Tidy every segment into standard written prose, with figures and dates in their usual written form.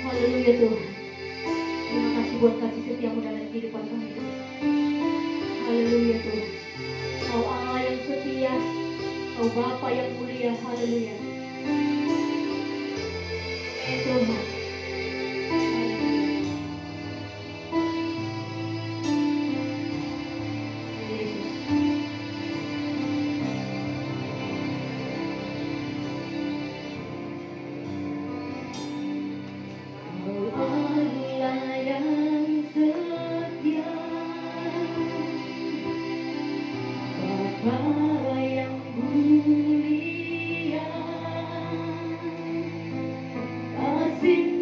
Haleluya Tuhan. Terima kasih buat kasih setiamu dalam kehidupan kami Tuhan. Haleluya Tuhan. Kau Allah yang setia, Kau Bapa yang mulia. Haleluya. Amin Tuhan. Kasih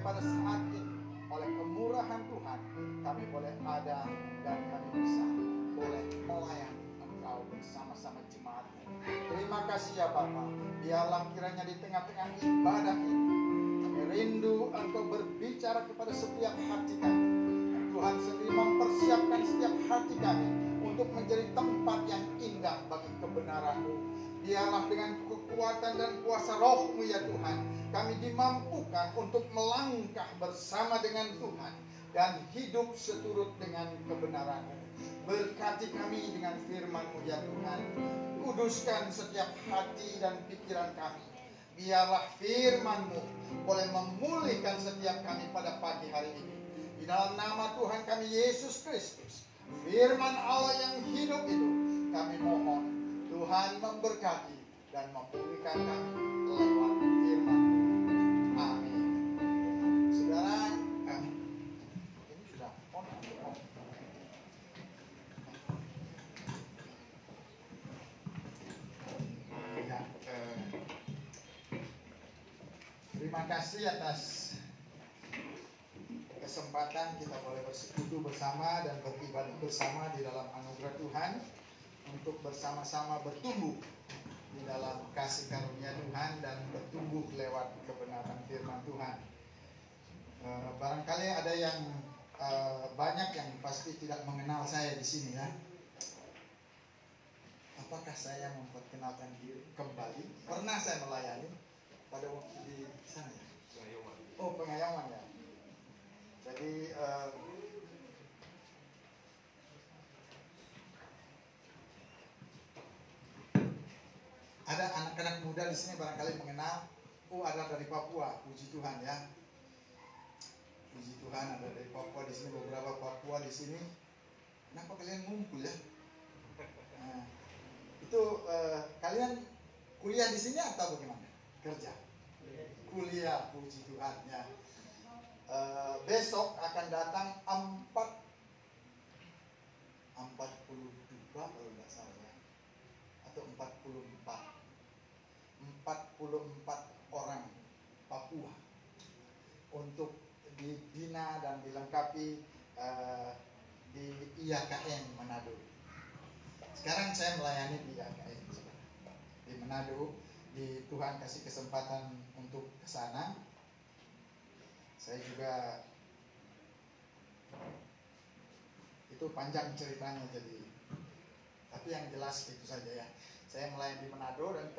pada saat ini oleh kemurahan Tuhan kami boleh ada dan kami bisa boleh melayani Engkau bersama-sama jemaat. Terima kasih ya Bapa. Biarlah kiranya di tengah-tengah ibadah ini kami rindu Engkau berbicara kepada setiap hati kami. Tuhan sendiri mempersiapkan setiap hati kami untuk menjadi tempat yang indah bagi kebenaran-Mu. Biarlah dengan kekuatan dan kuasa Roh-Mu ya Tuhan, kami dimampukan untuk melangkah bersama dengan Tuhan dan hidup seturut dengan kebenaran-Mu. Berkati kami dengan firman-Mu ya Tuhan. Kuduskan setiap hati dan pikiran kami. Biarlah firman-Mu boleh memulihkan setiap kami pada pagi hari ini. Di dalam nama Tuhan kami Yesus Kristus, firman Allah yang hidup itu, kami mohon Tuhan memberkati dan memulihkan kami lewat firman. Amin. Saudara, ini sudah on. Ya, terima kasih atas kesempatan kita boleh bersekutu bersama dan beribadah bersama di dalam anugerah Tuhan untuk bersama-sama bertumbuh di dalam kasih karunia Tuhan dan bertumbuh lewat kebenaran firman Tuhan. Barangkali ada yang banyak yang pasti tidak mengenal saya di sini ya. Apakah saya memperkenalkan diri kembali? Pernah saya melayani pada waktu di sana ya? Oh, pengayaman ya. Jadi ada anak-anak muda di sini barangkali mengenal. Oh, ada dari Papua, puji Tuhan ya. Puji Tuhan ada dari Papua di sini, beberapa Papua di sini. Kenapa kalian ngumpul ya? Nah, itu kalian kuliah di sini atau bagaimana? Kerja? Kuliah, puji Tuhan ya. Besok akan datang 42 kalau tidak salah atau 44 orang Papua untuk dibina dan dilengkapi di IAKM Manado. Sekarang saya melayani di AKM di Manado. Di Tuhan kasih kesempatan untuk ke sana. Saya juga, itu panjang ceritanya, jadi tapi yang jelas itu saja ya. Saya melayani di Manado dan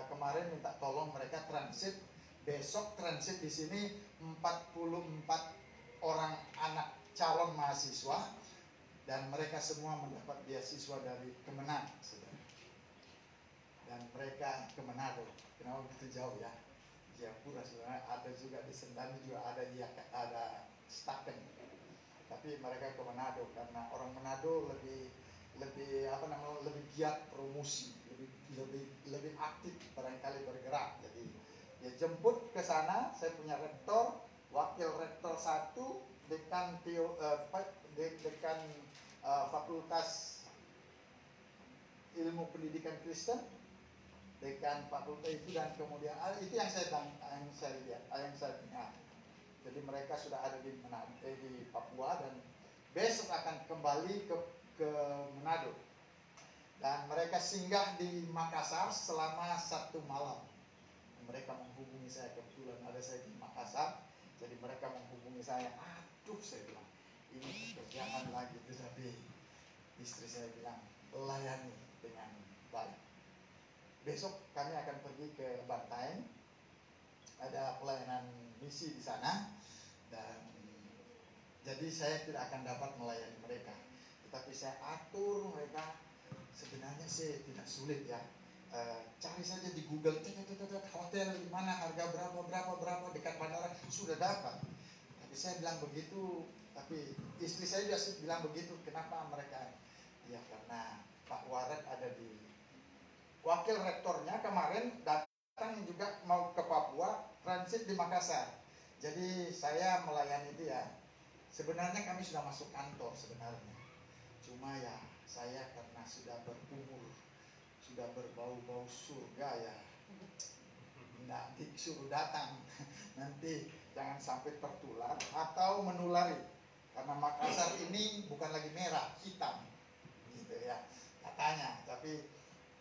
kemarin minta tolong mereka transit. Besok transit di sini 44 orang anak calon mahasiswa, dan mereka semua mendapat beasiswa dari Kemenag, saudara. Dan mereka ke Manado. Kenapa begitu jauh ya? Jayapura sebenarnya ada juga, di Sendani juga ada Staken. Tapi mereka ke Manado karena orang Manado lebih giat promosi, lebih aktif barangkali bergerak. Jadi dia jemput ke sana. Saya punya rektor, wakil rektor 1, dekan Fakultas Ilmu Pendidikan Kristen, dekan fakultas itu, dan kemudian itu yang saya lihat, yang saya dengar. Jadi mereka sudah ada di Papua dan besok akan kembali ke Manado. Dan mereka singgah di Makassar selama 1 malam. Mereka menghubungi saya, kebetulan ada saya di Makassar. Jadi mereka menghubungi saya. Aduh, saya bilang, ini pekerjaan lagi. Tetapi istri saya bilang, layani dengan baik. Besok kami akan pergi ke Bantaeng. Ada pelayanan misi di sana. Dan jadi saya tidak akan dapat melayani mereka. Tetapi saya atur mereka. Sebenarnya sih tidak sulit ya. Cari saja di Google, hotel di mana, harga berapa dekat bandara, sudah dapat. Tapi saya bilang begitu, tapi istri saya juga bilang begitu. Kenapa mereka? Ya karena Pak Waret ada di, wakil rektornya kemarin datang juga mau ke Papua, transit di Makassar. Jadi saya melayani dia. Sebenarnya kami sudah masuk kantor sebenarnya. Cuma ya saya karena sudah berumur, sudah berbau-bau surga ya, tidak disuruh datang. Nanti jangan sampai tertular atau menulari. Karena Makassar ini bukan lagi merah, hitam, gitu ya katanya. Tapi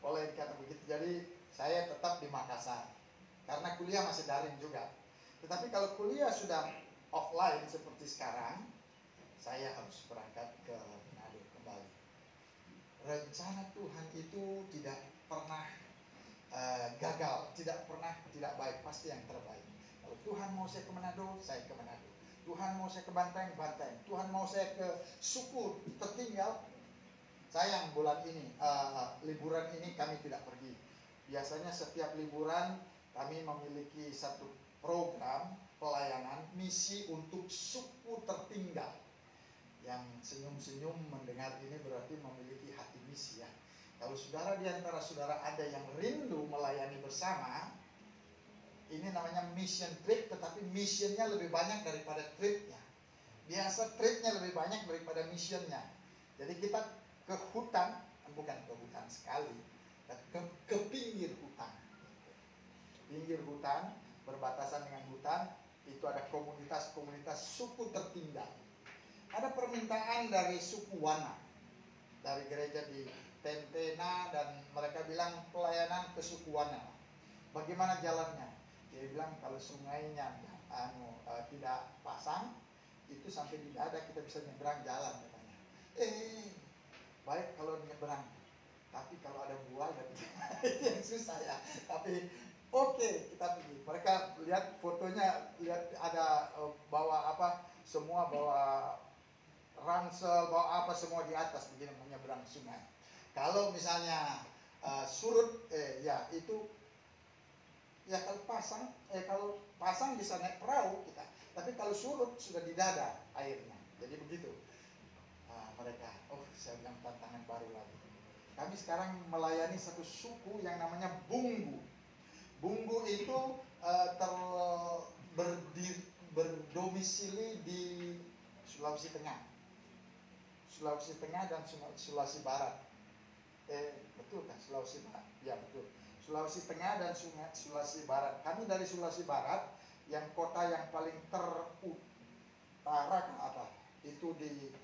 boleh dikata begitu. Jadi saya tetap di Makassar karena kuliah masih daring juga. Tetapi kalau kuliah sudah offline seperti sekarang, saya harus berangkat ke Manado kembali. Rencana Tuhan itu tidak pernah gagal, tidak pernah tidak baik, pasti yang terbaik. Kalau Tuhan mau saya ke Manado, saya ke Manado. Tuhan mau saya ke Bantaeng, Bantaeng. Tuhan mau saya ke suku tertinggal. Sayang bulan ini, liburan ini kami tidak pergi. Biasanya setiap liburan kami memiliki satu program pelayanan misi untuk suku tertinggal. Yang senyum-senyum mendengar ini berarti memiliki hati misi ya. Kalau saudara di antara saudara ada yang rindu melayani bersama, ini namanya mission trip, tetapi missionnya lebih banyak daripada tripnya. Biasa tripnya lebih banyak daripada missionnya. Jadi kita ke hutan, bukan ke hutan sekali, ke pinggir hutan. Pinggir hutan, berbatasan dengan hutan, itu ada komunitas-komunitas suku tertinggal. Ada permintaan dari suku Wana, dari gereja di Tentena, dan mereka bilang pelayanan ke suku Wana. Bagaimana jalannya? Dia bilang kalau sungainya tidak pasang, itu sampai di dada kita bisa nyebrang jalan katanya. Baik kalau nyebrang, tapi kalau ada buaya itu yang susah ya. Tapi oke, kita pergi. Mereka lihat fotonya, lihat ada bawa apa, semua bawa ransel, bawa apa semua di atas begini menyeberang sungai. Kalau misalnya surut, ya itu ya kalau pasang bisa naik perahu kita. Tapi kalau surut sudah di dada airnya. Jadi begitu. Mereka, saya bilang tantangan baru lagi. Kami sekarang melayani satu suku yang namanya Bunggu. Bunggu itu berdomisili di Sulawesi Tengah. Sulawesi Tengah dan Sulawesi Barat. Betul kan Sulawesi Barat? Ya betul. Sulawesi Tengah dan Sulawesi Barat. Kami dari Sulawesi Barat, yang kota yang paling terutara ke apa? Itu di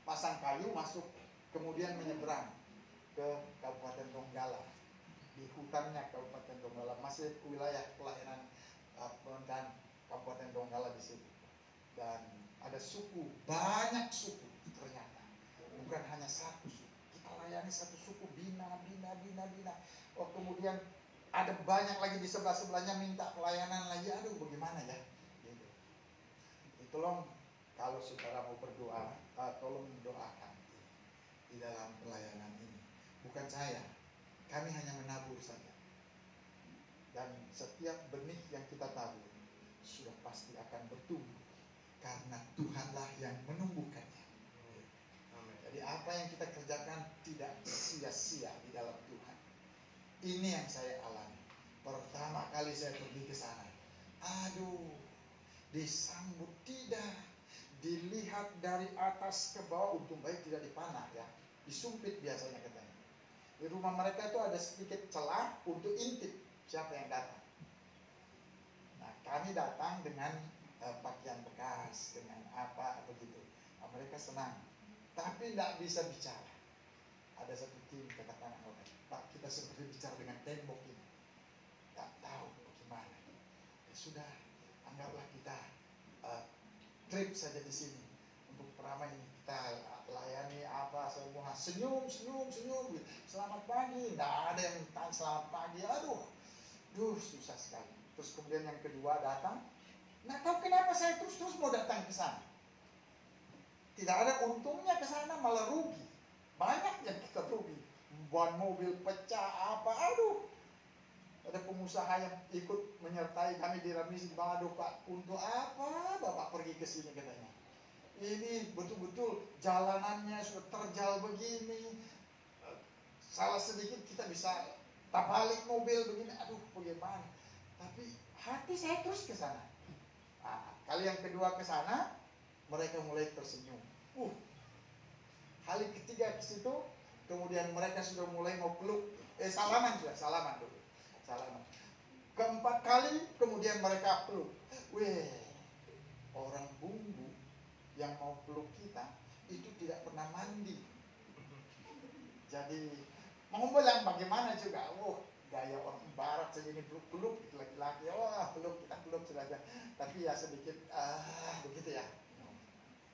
Pasangkayu, masuk kemudian menyeberang ke Kabupaten Donggala. Di hutannya Kabupaten Donggala, masih wilayah pelayanan pemerintahan Kabupaten Donggala di situ. Dan ada suku, banyak suku ternyata, bukan hanya satu suku. Kita layani satu suku, bina. Oh, kemudian ada banyak lagi di sebelah-sebelahnya minta pelayanan lagi. Aduh, bagaimana ya? Gitu. Tolong kalau saudara mau berdoa, tolong doakan di dalam pelayanan ini. Bukan saya, kami hanya menabur saja. Dan setiap benih yang kita tabur sudah pasti akan bertumbuh, karena Tuhanlah yang menumbuhkannya. Jadi apa yang kita kerjakan tidak sia-sia di dalam Tuhan. Ini yang saya alami. Pertama kali saya pergi ke sana, aduh, disambut tidak, dilihat dari atas ke bawah. Untung baik tidak dipanah ya, disumpit biasanya katanya. Di rumah mereka itu ada sedikit celah untuk intip siapa yang datang. Nah, kami datang dengan pakaian bekas, dengan apa begitu. Nah, mereka senang, tapi tidak bisa bicara. Ada satu tim katakan, Pak, kita seperti bicara dengan tembok ini, tak tahu bagaimana. Ya sudah, anggaplah kita trip saja di sini untuk peramai ini. Kita layani apa semua, senyum, selamat pagi. Tidak ada yang tanya selamat pagi. Aduh, susah sekali. Terus kemudian yang kedua datang, nggak tahu kenapa saya terus mau datang ke sana. Tidak ada untungnya ke sana, malah rugi. Banyak yang kita rugi. Ban mobil pecah apa, aduh. Ada pengusaha yang ikut menyertai kami di remisi. Aduh Pak, untuk apa Bapak pergi ke sini katanya. Ini betul-betul jalanannya sudah terjal begini. Salah sedikit kita bisa balik mobil begini. Aduh, bagaimana? Tapi hati saya terus ke sana. Nah, kali yang kedua ke sana, mereka mulai tersenyum. Kali ketiga ke situ, kemudian mereka sudah mulai mau peluk. Salaman dulu. Salaman. Keempat kali, kemudian mereka peluk. Orang Bumbu yang mau peluk kita itu tidak pernah mandi. Jadi mau bilang bagaimana juga, gaya orang barat saja ini peluk laki-laki, kita peluk sudah aja. Tapi ya sedikit begitu ya.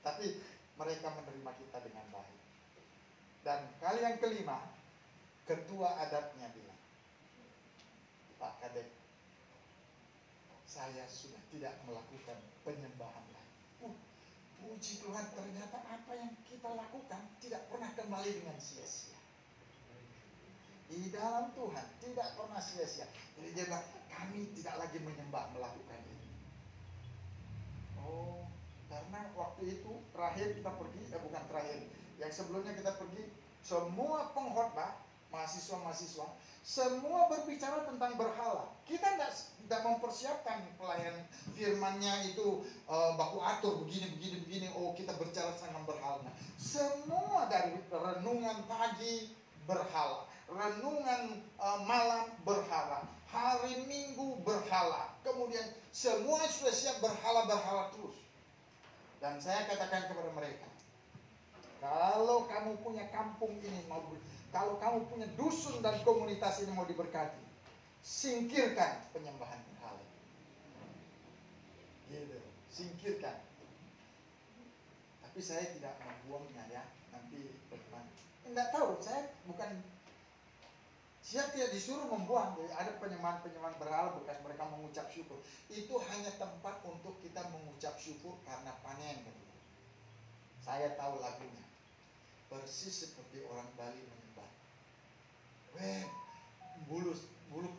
Tapi mereka menerima kita dengan baik. Dan kali yang kelima, ketua adatnya bilang, Pak Kadek, saya sudah tidak melakukan penyembahan lagi. Puji Tuhan, ternyata apa yang kita lakukan tidak pernah kembali dengan sia-sia. Di dalam Tuhan tidak pernah sia-sia. Jadi dia bilang, kami tidak lagi menyembah melakukan ini. Karena waktu itu terakhir kita pergi, bukan terakhir, yang sebelumnya kita pergi, semua pengkhotbah, mahasiswa-mahasiswa, semua berbicara tentang berhala. Kita tidak mempersiapkan pelayan firmannya itu baku atur begini. Kita berbicara tentang berhala. Semua dari renungan pagi berhala, renungan malam berhala, hari Minggu berhala, kemudian semua sudah siap berhala terus. Dan saya katakan kepada mereka, kalau kamu punya kampung ini kalau kamu punya dusun dan komunitas ini mau diberkati, singkirkan penyembahan berhala. Gitu, singkirkan. Tapi saya tidak membuangnya ya, nanti bagaimana? Enggak tahu, saya tidak disuruh membuang. Jadi ada penyembahan berhala bukan mereka mengucap syukur. Itu hanya tempat untuk kita mengucap syukur karena panen. Saya tahu lagunya. Persis seperti orang Bali menyembah. Bulu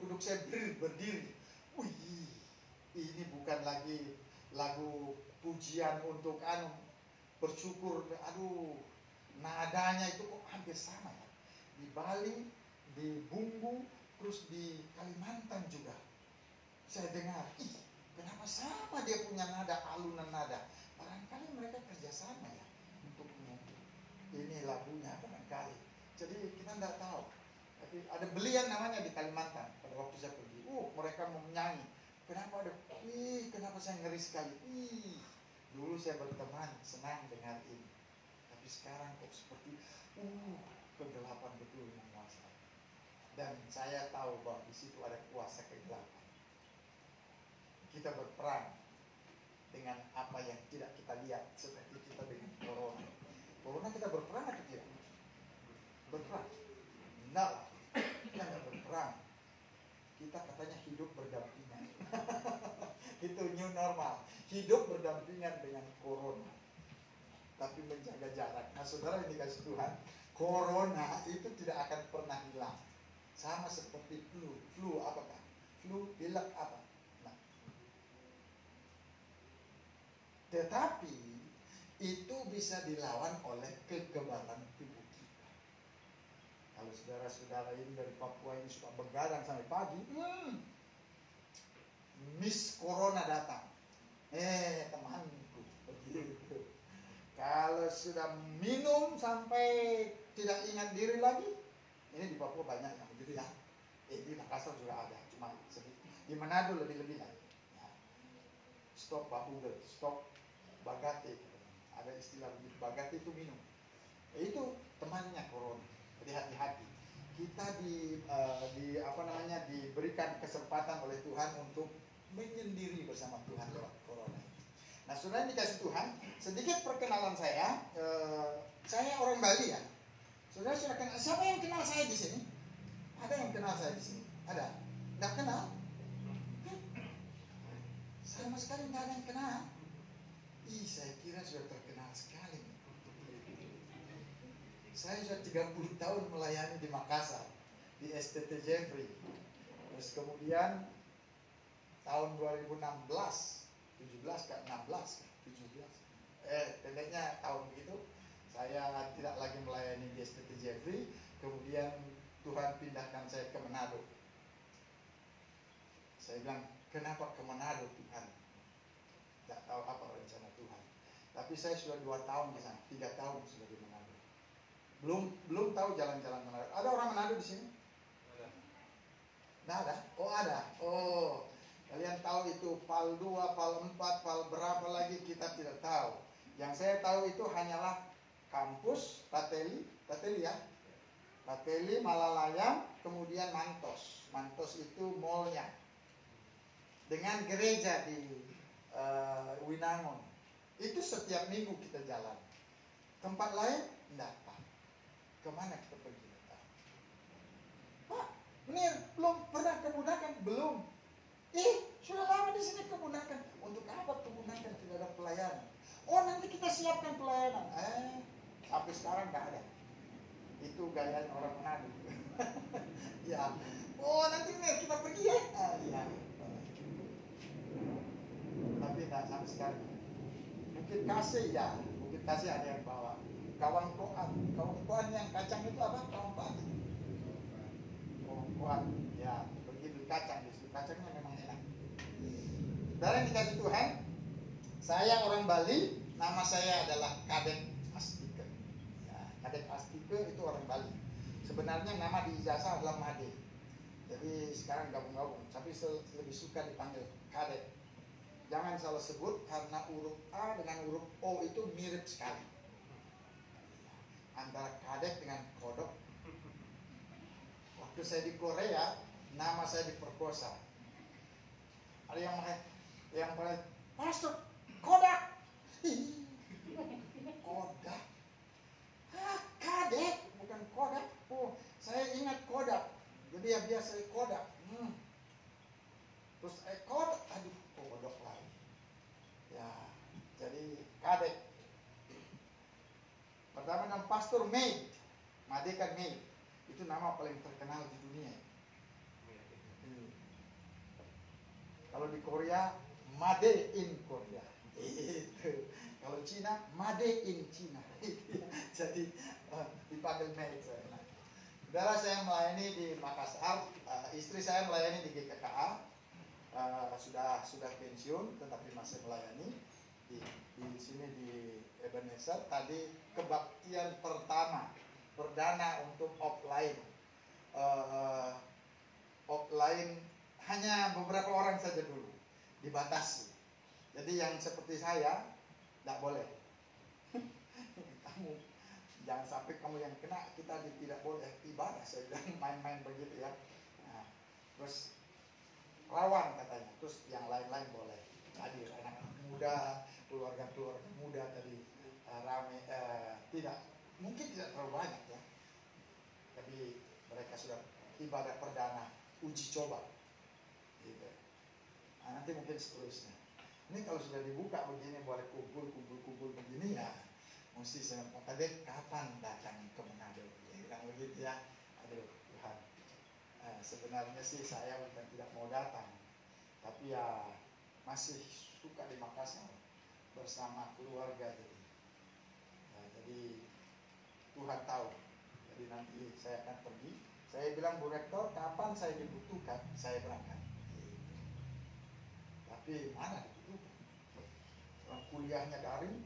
kuduk saya berdiri. Ini bukan lagi lagu pujian untuk bersyukur. Nadanya itu kok hampir sama ya. Di Bali, di Bumbu, terus di Kalimantan juga. Saya dengar, kenapa sama dia punya nada, alunan nada. Barangkali mereka kerjasama ya untuk ini lagunya barangkali. Jadi kita tidak tahu. Tapi ada belian namanya di Kalimantan. Pada waktu saya pergi, mereka mau menyanyi. Kenapa kenapa saya ngeri sekali. Dulu saya berteman, senang dengar ini. Tapi Tapi sekarang kok seperti kegelapan betul menguasai. Dan saya tahu bahwa di situ ada kuasa kegelapan. Kita berperang dengan apa yang tidak kita lihat, seperti kita dengan corona. Corona kita berperang atau tidak? Berperang? Enggak, kita nggak berperang. Kita katanya hidup berdampingan. Itu new normal. Hidup berdampingan dengan corona, tapi menjaga jarak. Nah saudara yang dikasih Tuhan, corona itu tidak akan pernah hilang. Sama seperti flu. Flu apakah? Flu pilek apa? Nah, tetapi itu bisa dilawan oleh kekebalan tubuh kita. Kalau saudara-saudara ini dari Papua ini suka begadang sampai pagi, Miss Corona datang. Temanku, begitu. Kalau sudah minum sampai tidak ingat diri lagi, ini di Papua banyak yang begitu ya. Di Makassar juga ada, cuma sedikit. Di Manado lebih-lebih lagi. Ya. Stok babugel, stok bagate. Ada istilah begitu, bagate itu minum. Itu temannya corona. Jadi hati-hati. Kita diberikan kesempatan oleh Tuhan untuk menyendiri bersama Tuhan lewat corona. Nah, saudara dikasih Tuhan, sedikit perkenalan saya. Saya orang Bali ya. Saudara sudah kenal. Siapa yang kenal saya di sini? Ada yang kenal saya di sini? Ada? Nggak kenal? Sama sekali nggak ada yang kenal. Saya kira sudah terkenal sekali. Saya sudah 30 tahun melayani di Makassar, di STT Jeffrey. Terus kemudian tahun 2016, 17 ke 16, 17. Pendeknya tahun begitu, saya tidak lagi melayani di STT Jeffrey. Kemudian Tuhan pindahkan saya ke Manado. Saya bilang, kenapa ke Manado Tuhan? Tidak tahu apa rencana Tuhan. Tapi saya sudah 2 tahun di sana, 3 tahun sudah di Manado. Belum tahu jalan-jalan Manado. Ada orang Manado di sini? Ada. Nah, ada? Oh ada. Oh, kalian tahu itu PAL 2, PAL 4, PAL berapa lagi kita tidak tahu. Yang saya tahu itu hanyalah kampus Pateli ya. Pateli, Malalayang, kemudian Mantos. Mantos itu mallnya. Dengan gereja di Winangon. Itu setiap minggu kita jalan. Tempat lain enggak tahu. Kemana kita pergi? Pak, ini belum pernah kebunakan? Belum. Sudah lama di sini kebunakan. Untuk apa kebunakan? Tidak ada pelayanan. Oh, nanti kita siapkan pelayanan. Sampai sekarang nggak ada. Itu gaya orang Manado. Ya. Oh, nanti kita pergi ya. Ya. Tapi nggak sampai sekarang. Mungkin kasih ya. Mungkin kasih ada yang bawa. Kawan koan yang kacang itu apa? Kawan koan. Koan. Ya, begitu kacang di situ. Kacangnya memang enak. Dan dikasih Tuhan, saya orang Bali, nama saya adalah Kadek Astike. Ya, Kadek Astike itu orang Bali. Sebenarnya nama di ijazah adalah Made. Jadi sekarang gabung-gabung, tapi lebih suka dipanggil Kadek. Jangan salah sebut karena huruf A dengan huruf O itu mirip sekali. Antara Kadek dengan Kodok. Waktu saya di Korea, nama saya diperkosa. Ada yang paling Pastor Kodak. Kodak. Kadek bukan Kodak. Oh, saya ingat Kodak. Jadi yang biasa Kodak. Terus Kodak, aduh, Kodok lagi. Ya, jadi Kadek. Pertama nama Pastor Maid, Made kan Maid. Itu nama paling terkenal di dunia. Kalau di Korea, Made in Korea. Itu. Kalau Cina, Made in Cina. Jadi dipanggil Maid. Saudara saya melayani di Makassar, istri saya melayani di GKKA. Sudah pensiun, tetapi masih melayani di sini di Ebenezer. Tadi kebaktian perdana untuk offline. Offline hanya beberapa orang saja dulu, dibatasi. Jadi yang seperti saya tidak boleh. Jangan sampai kamu yang kena, kita tidak boleh ibadah. Saya bilang main-main begitu ya. Nah, terus rawan katanya, terus yang lain-lain boleh hadir, anak-anak muda, keluarga muda tadi rame, tidak mungkin tidak terlalu banyak ya, tapi mereka sudah ibadah perdana, uji coba gitu. Nah, nanti mungkin seterusnya. Ini kalau sudah dibuka begini, boleh kumpul begini ya, mesti saya Pak Kadek kapan datang ke Manado, ya bilang begitu ya. Aduh Tuhan, sebenarnya sih saya bukan tidak mau datang, tapi ya masih suka di Makassar bersama keluarga jadi. Jadi Tuhan tahu. Jadi nanti saya akan pergi. Saya bilang Bu Rektor, kapan saya dibutuhkan, saya berangkat. Tapi mana dibutuhkan? Orang kuliahnya daring,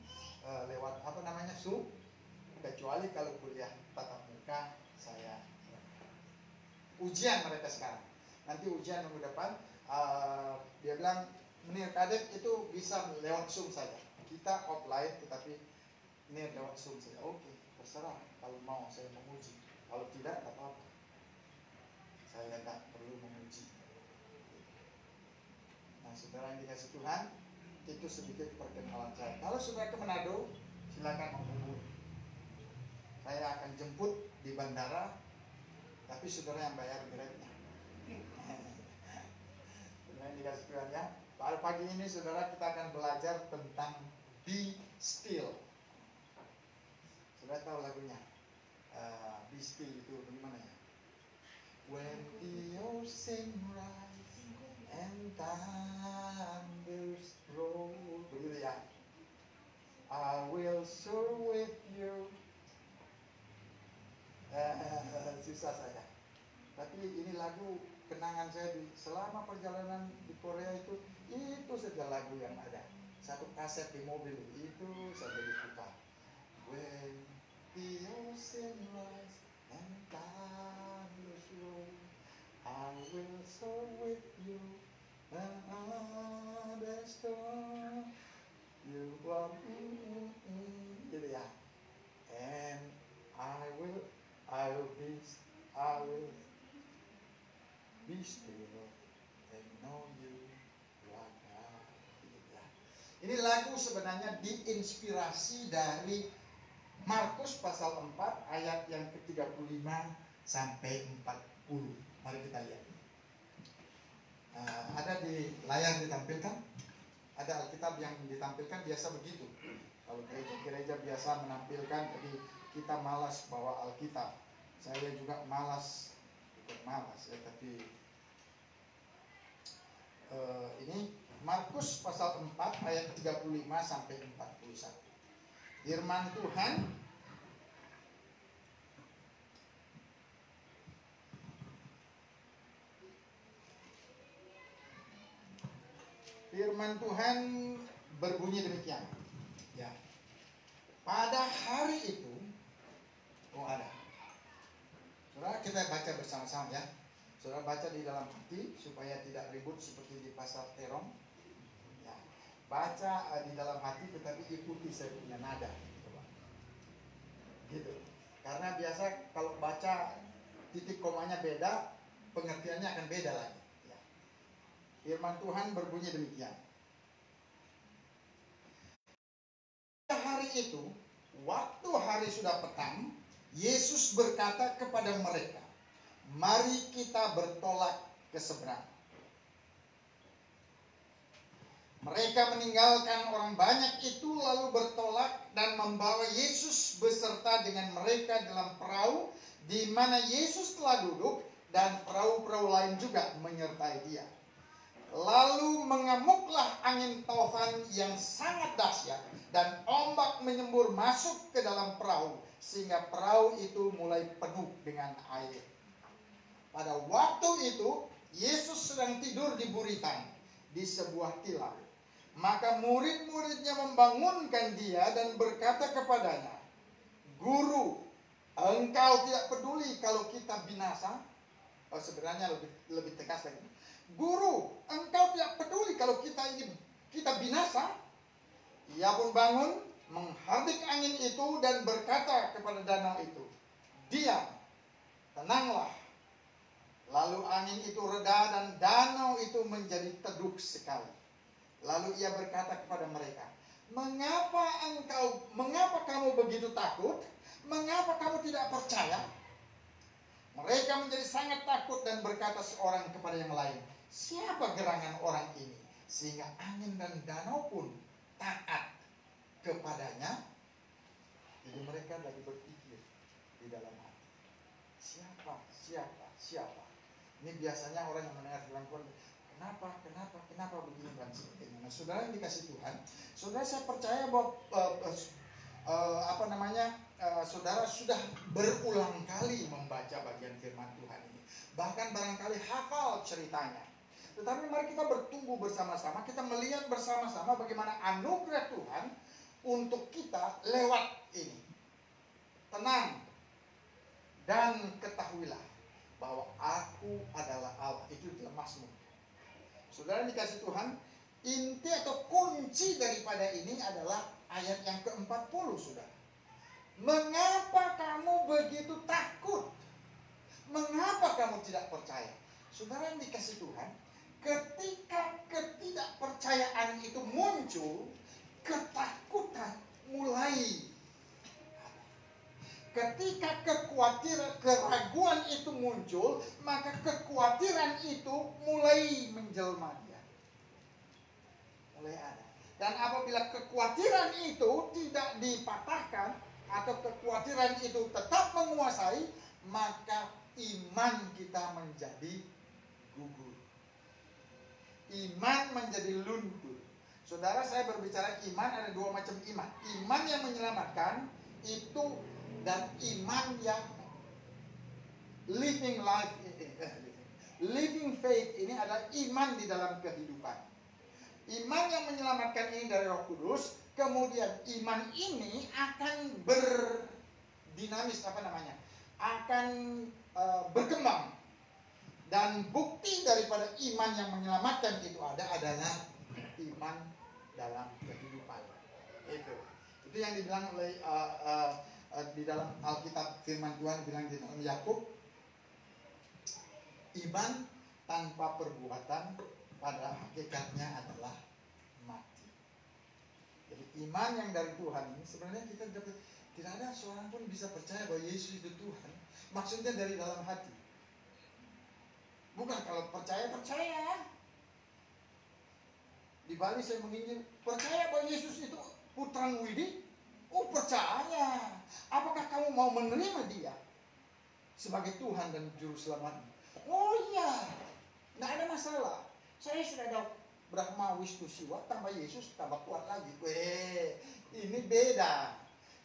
lewat apa namanya Zoom. Kecuali kalau kuliah tatap muka, saya ujian mereka sekarang. Nanti ujian minggu depan, dia bilang Menir Kadek itu bisa lewat Zoom saja. Kita offline, tetapi ini lewat Zoom saja. Oke, terserah. Kalau mau saya menguji, kalau tidak apa-apa. Saya tidak perlu menguji. Nah, saudara yang dikasih Tuhan, itu sedikit perkenalan saya. Kalau saudara ke Manado, silakan menghubungi. Saya akan jemput di bandara, tapi saudara yang bayar direknya. Saudara yang dikasih Tuhan ya. Pada pagi ini saudara kita akan belajar tentang Be Still. Saudara tahu lagunya? Be Still itu bagaimana ya? When the ocean rise and thunders roll, begitu ya. I will soar with you. Susah saya. Tapi ini lagu kenangan saya selama perjalanan di Korea itu saja lagu yang ada. Satu kaset di mobil itu saja diputar. When the ocean rise and thunders roll, I will soar with you. The storm, you are gitu ya. And I will be still and know you are God. Gitu ya. Ini lagu sebenarnya diinspirasi dari Markus pasal 4 ayat yang ke-35 sampai 40. Mari kita lihat. Ada di layar ditampilkan. Ada Alkitab yang ditampilkan biasa begitu. Kalau gereja biasa menampilkan, tapi kita malas bawa Alkitab. Saya juga malas, bukan malas ya, tapi ini Markus pasal 4 ayat 35 sampai 41. Firman Tuhan, berbunyi demikian. Ya. Pada hari itu, ada. Saudara, kita baca bersama-sama ya. Saudara baca di dalam hati supaya tidak ribut seperti di pasar terong. Ya. Baca di dalam hati tetapi ikuti saya punya nada. Coba. Gitu. Karena biasa kalau baca titik komanya beda, pengertiannya akan beda lagi. Ya. Firman Tuhan berbunyi demikian. Hari itu, waktu hari sudah petang, Yesus berkata kepada mereka, "Mari kita bertolak ke seberang." Mereka meninggalkan orang banyak itu lalu bertolak dan membawa Yesus beserta dengan mereka dalam perahu di mana Yesus telah duduk, dan perahu-perahu lain juga menyertai dia. Lalu mengamuklah angin taufan yang sangat dahsyat dan ombak menyembur masuk ke dalam perahu sehingga perahu itu mulai penuh dengan air. Pada waktu itu Yesus sedang tidur di buritan di sebuah kilau. Maka murid-muridnya membangunkan dia dan berkata kepadanya, "Guru, engkau tidak peduli kalau kita binasa?" Sebenarnya lebih tegas lagi. "Guru, engkau tidak peduli kalau kita binasa?" Ia pun bangun, menghardik angin itu dan berkata kepada danau itu, "Diam, tenanglah." Lalu angin itu reda dan danau itu menjadi teduh sekali. Lalu ia berkata kepada mereka, mengapa kamu begitu takut? Mengapa kamu tidak percaya?" Mereka menjadi sangat takut dan berkata seorang kepada yang lain, "Siapa gerangan orang ini sehingga angin dan danau pun taat kepadanya?" Jadi mereka lagi berpikir di dalam hati, siapa? Ini biasanya orang yang mendengar firman Tuhan, kenapa begini dan sebagainya. Nah, saudara yang dikasih Tuhan, saudara, saya percaya bahwa saudara sudah berulang kali membaca bagian firman Tuhan ini, bahkan barangkali hafal ceritanya. Tetapi mari kita bertumbuh bersama-sama, kita melihat bersama-sama bagaimana anugerah Tuhan untuk kita lewat ini. Tenang dan ketahuilah bahwa aku adalah Allah. Itu dalam Mazmur. Saudara dikasih Tuhan, inti atau kunci daripada ini adalah ayat yang ke-40, saudara. Mengapa kamu begitu takut? Mengapa kamu tidak percaya? Saudara yang dikasih Tuhan, ketika ketidakpercayaan itu muncul, ketakutan mulai. Ketika keraguan itu muncul, maka kekhawatiran itu mulai menjelma dia. Mulai ada. Dan apabila kekhawatiran itu tidak dipatahkan, atau kekhawatiran itu tetap menguasai, maka iman kita menjadi gugur. Iman menjadi luntur. Saudara, saya berbicara iman, ada dua macam iman. Iman yang menyelamatkan itu, dan iman yang living faith ini adalah iman di dalam kehidupan. Iman yang menyelamatkan ini dari Roh Kudus, kemudian iman ini akan berdinamis, akan berkembang. Dan bukti daripada iman yang menyelamatkan itu adalah iman dalam kehidupan. Itu yang dibilang oleh di dalam Alkitab, firman Tuhan bilang di dalam Yakub, iman tanpa perbuatan pada hakikatnya adalah mati. Jadi iman yang dari Tuhan ini sebenarnya kita dapat, tidak ada seorang pun bisa percaya bahwa Yesus itu Tuhan. Maksudnya dari dalam hati. Bukan kalau percaya. Di Bali saya menginjil, percaya bahwa Yesus itu putra Widi? Oh, percaya. Apakah kamu mau menerima dia sebagai Tuhan dan Juru Selamat? Oh iya, tidak ada masalah. Saya sudah ada Brahma Wisnu Siwa, tambah Yesus, tambah kuat lagi. Ini beda.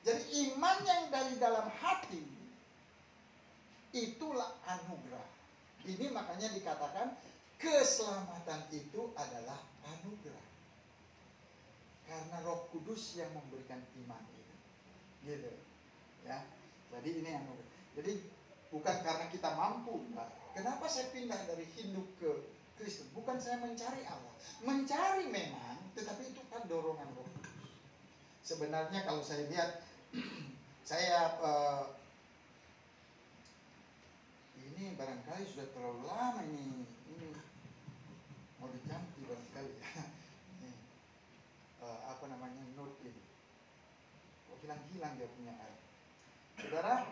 Jadi iman yang dari dalam hati, itulah anugerah. Ini makanya dikatakan keselamatan itu adalah anugerah. Karena Roh Kudus yang memberikan iman itu. Gitu. Ya. Jadi ini anugerah. Jadi bukan karena kita mampu. Kenapa saya pindah dari Hindu ke Kristen? Bukan saya mencari Allah. Mencari memang, tetapi itu kan dorongan Roh Kudus. Sebenarnya kalau saya lihat, saya ini barangkali sudah terlalu lama ini mau diganti barangkali ya. Note ini. Kok hilang-hilang dia punya air. Saudara,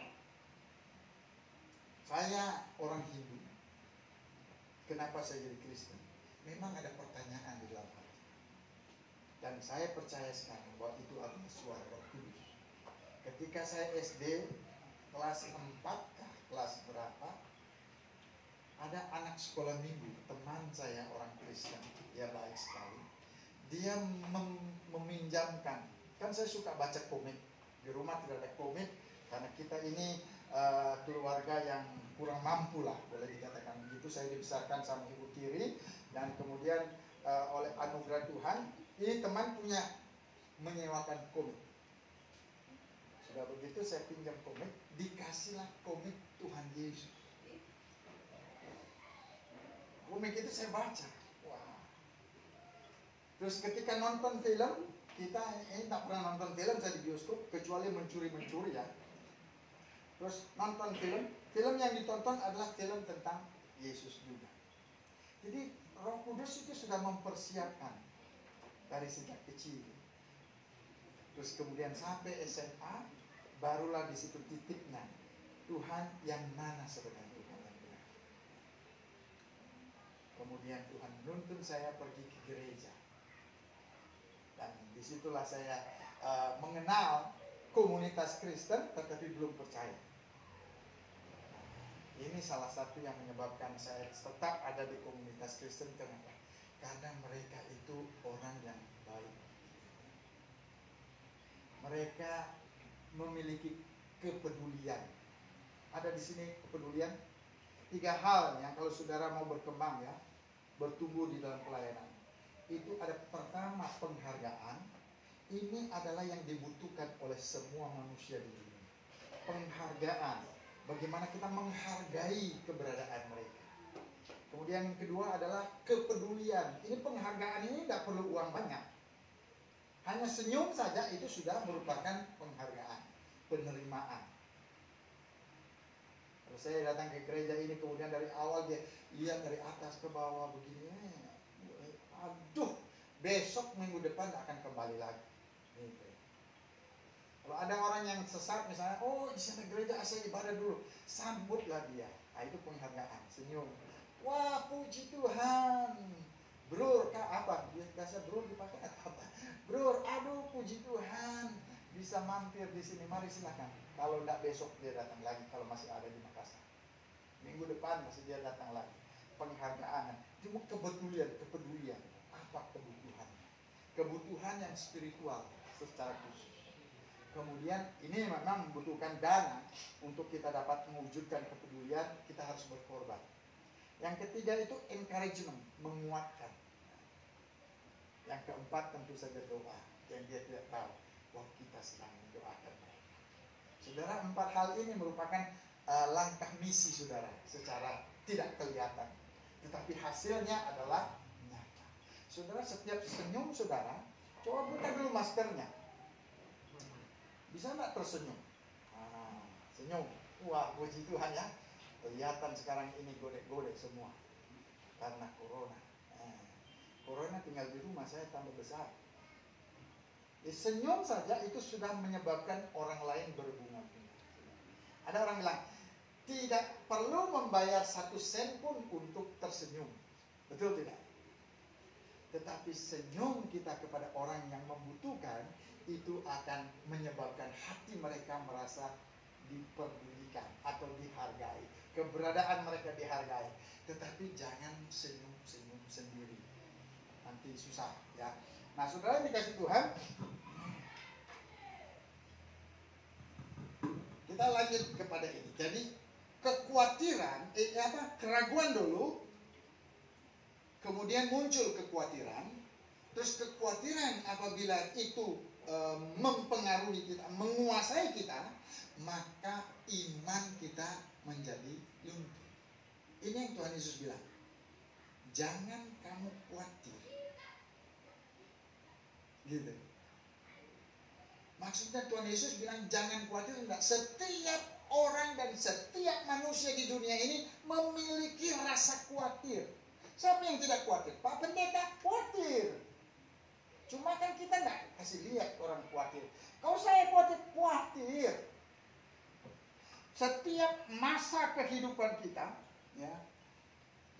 saya orang Hindu. Kenapa saya jadi Kristen? Memang ada pertanyaan di dalam hati. Dan saya percaya sekarang bahwa itu adalah suara Roh Kudus. Ketika saya SD kelas 4 kelas berapa, ada anak sekolah minggu, teman saya orang Kristen, dia baik sekali. Dia meminjamkan, kan saya suka baca komik, di rumah tidak ada komik karena kita ini keluarga yang kurang mampu lah, boleh dikatakan begitu. Saya dibesarkan sama ibu tiri, dan kemudian oleh anugerah Tuhan, ini teman punya menyewakan komik. Sudah begitu saya pinjam komik, dikasihlah komik Tuhan Yesus. Komik itu saya baca. Wah. Terus ketika nonton film, kita ini tak pernah nonton film saya di bioskop kecuali mencuri-mencuri ya. Terus nonton film yang ditonton adalah film tentang Yesus juga. Jadi Roh Kudus itu sudah mempersiapkan dari sejak kecil. Terus kemudian sampai SMA, barulah di situ titiknya Tuhan yang mana sebenarnya Tuhan yang benar. Kemudian Tuhan menuntun saya pergi ke gereja. Dan disitulah saya mengenal komunitas Kristen tetapi belum percaya. Ini salah satu yang menyebabkan saya tetap ada di komunitas Kristen. Kenapa? Karena mereka itu orang yang baik. Mereka memiliki kepedulian. Ada di sini kepedulian. 3 hal yang kalau saudara mau berkembang ya, bertumbuh di dalam pelayanan. Itu ada pertama penghargaan. Ini adalah yang dibutuhkan oleh semua manusia di dunia. Penghargaan. Bagaimana kita menghargai keberadaan mereka. Kemudian yang kedua adalah kepedulian. Ini penghargaan ini tidak perlu uang banyak. Hanya senyum saja itu sudah merupakan penghargaan, penerimaan. Kalau saya datang ke gereja ini kemudian dari awal dia lihat dari atas ke bawah begini, aduh, besok minggu depan akan kembali lagi. Gitu. Kalau ada orang yang sesat misalnya, oh di sana gereja saya ibadah dulu, sambutlah dia. Nah, itu penghargaan, senyum. Wah puji Tuhan, Bro, apa? Biasa bro dipakai apa? Bro, aduh puji Tuhan, bisa mampir di sini, mari silakan. Kalau enggak besok dia datang lagi kalau masih ada di Makassar. Minggu depan masih dia datang lagi. Penghargaan, cuma kepedulian. Apa kebutuhan? Kebutuhan yang spiritual secara khusus. Kemudian ini memang membutuhkan dana untuk kita dapat mewujudkan kepedulian, kita harus berkorban. Yang ketiga itu encouragement, menguatkan. Yang keempat tentu saja doa, yang dia tidak tahu bahwa kita sedang mendoakan mereka. Saudara, 4 hal ini merupakan langkah misi saudara secara tidak kelihatan, tetapi hasilnya adalah nyata. Saudara, setiap senyum saudara, coba buka dulu maskernya. Bisa nggak tersenyum? Senyum. Wah, puji Tuhan ya. Kelihatan sekarang ini godek-godek semua karena corona. Corona tinggal di rumah saya tambah besar. Senyum saja itu sudah menyebabkan orang lain berbunga-bunga. Ada orang bilang tidak perlu membayar 1 sen pun untuk tersenyum. Betul tidak? Tetapi senyum kita kepada orang yang membutuhkan itu akan menyebabkan hati mereka merasa diperdulikan atau dihargai. Keberadaan mereka dihargai. Tetapi jangan senyum-senyum sendiri. Nanti susah ya. Nah, saudara yang dikasih Tuhan, kita lanjut kepada ini. Jadi kekhawatiran, keraguan dulu, kemudian muncul kekhawatiran, terus kekhawatiran apabila itu mempengaruhi kita, menguasai kita, maka iman kita menjadi luntur. Ini yang Tuhan Yesus bilang, jangan kamu khawatir. Gitu. Maksudnya Tuhan Yesus bilang jangan khawatir, enggak. Setiap orang dan setiap manusia di dunia ini memiliki rasa khawatir. Siapa yang tidak khawatir? Pak Pendeta khawatir. Cuma kan kita enggak kasih lihat orang khawatir. Kalau saya khawatir. Setiap masa kehidupan kita, ya,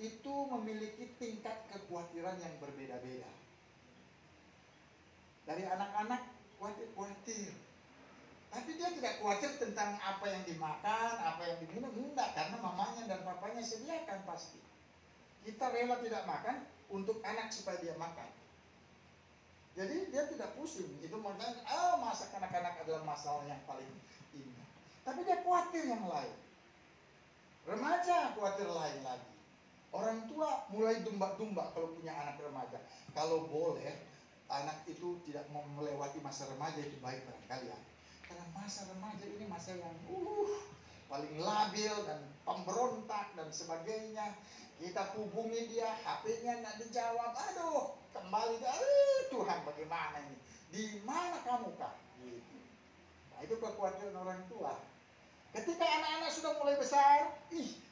itu memiliki tingkat kekhawatiran yang berbeda-beda. Dari anak-anak khawatir. Tapi dia tidak khawatir tentang apa yang dimakan, apa yang diminum. Enggak, karena mamanya dan papanya sediakan pasti. Kita rela tidak makan untuk anak supaya dia makan. Jadi dia tidak pusing. Itu makanya, masa anak-anak adalah masalah yang paling indah. Tapi dia khawatir yang lain. Remaja khawatir lain lagi. Orang tua mulai dumba-dumba kalau punya anak remaja. Kalau boleh, anak itu tidak mau melewati masa remaja itu baik barangkali ya. Karena masa remaja ini masa yang paling labil dan pemberontak dan sebagainya. Kita hubungi dia, HP-nya nggak dijawab. Aduh, kembali, Tuhan bagaimana ini? Di mana kamu kah? Gitu. Nah, itu kekhawatiran orang tua. Ketika anak-anak sudah mulai besar,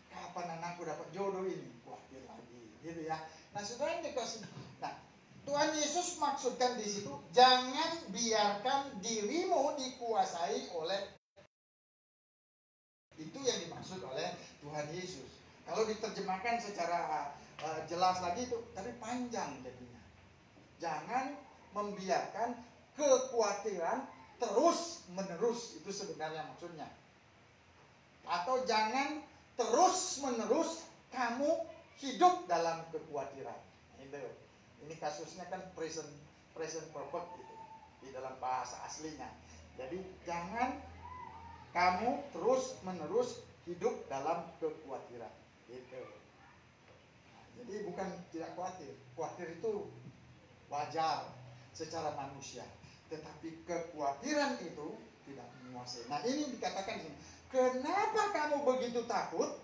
kapan anakku dapat jodoh ini? Khawatir lagi, gitu ya. Nah, saudara yang dikasih. Nah, Tuhan Yesus maksudkan di situ, jangan biarkan dirimu dikuasai oleh, itu yang dimaksud oleh Tuhan Yesus. Kalau diterjemahkan secara jelas lagi itu, tapi panjang jadinya. Jangan membiarkan kekhawatiran terus menerus, itu sebenarnya maksudnya. Atau jangan terus menerus kamu hidup dalam kekhawatiran. Ini kasusnya kan present perfect gitu, di dalam bahasa aslinya. Jadi jangan kamu terus menerus hidup dalam kekhawatiran. Gitu. Nah, jadi bukan tidak khawatir. Khawatir itu wajar secara manusia. Tetapi kekhawatiran itu tidak menguasai. Nah, ini dikatakan ini. Kenapa kamu begitu takut?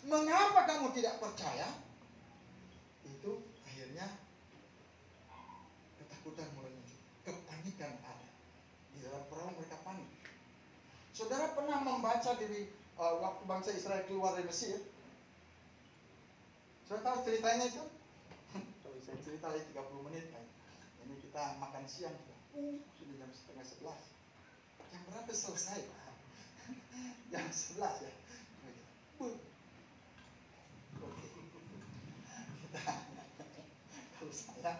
Mengapa kamu tidak percaya? Itu akhirnya ketakutan mulai muncul. Kepanikan ada. Di dalam perahu mereka panik. Saudara pernah membaca dari waktu bangsa Israel keluar dari Mesir? Saudara tahu ceritanya itu? Kalau saya cerita lagi 30 menit kan. Ini kita makan siang sudah jam 10:30. Jam berapa selesai? Jam 11 ya. Oke. Kita, kalau saya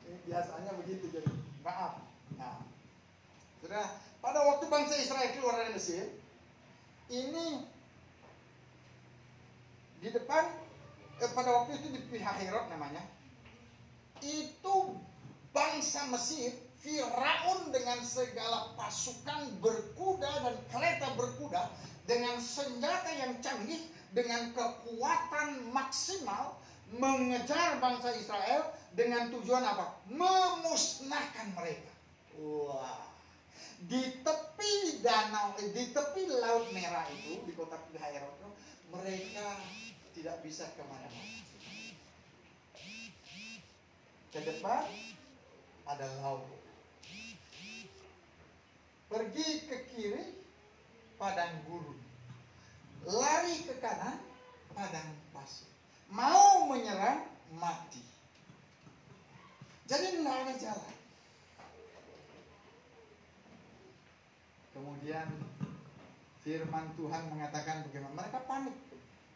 ini biasanya begitu, jadi maaf. Nah, saudara, pada waktu bangsa Israel keluar dari Mesir, ini di depan pada waktu itu di pihak Herod namanya, itu bangsa Mesir, Firaun dengan segala pasukan berkuda dan kereta berkuda, dengan senjata yang canggih, dengan kekuatan maksimal, mengejar bangsa Israel dengan tujuan apa? Memusnahkan mereka. Wah, di tepi danau, di tepi Laut Merah itu, di kota Herod itu, mereka tidak bisa kemana-mana. Ke depan ada laut. Pergi ke kiri, padang gurun. Lari ke kanan, padang pasir. Mau menyerang, mati. Jadi tidak ada jalan. Kemudian firman Tuhan mengatakan bagaimana? Mereka panik.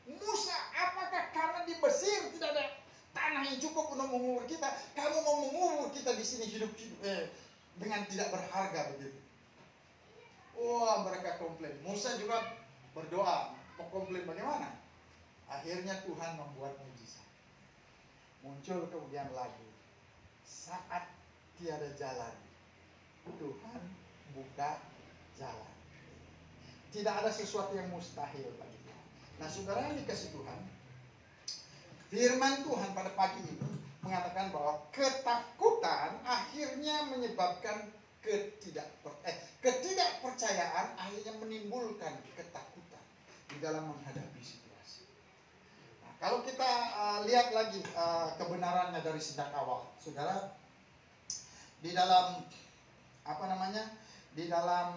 Musa, apakah karena di Mesir tidak ada tanah yang cukup untuk mengubur kita? Kamu mau mengubur kita di sini hidup dengan tidak berharga begitu? Wah, mereka komplain. Musa juga berdoa, mau komplain bagaimana? Akhirnya Tuhan membuat mujizat. Muncul kemudian lagu. Saat tiada jalan, Tuhan buka jalan. Tidak ada sesuatu yang mustahil bagi Tuhan. Nah, saudara yang dikasih Tuhan, firman Tuhan pada pagi ini mengatakan bahwa ketakutan akhirnya menyebabkan ketidakpercayaan, akhirnya menimbulkan ketakutan di dalam menghadapi situasi. Nah, kalau kita lihat lagi kebenarannya dari sejak awal, saudara, di dalam di dalam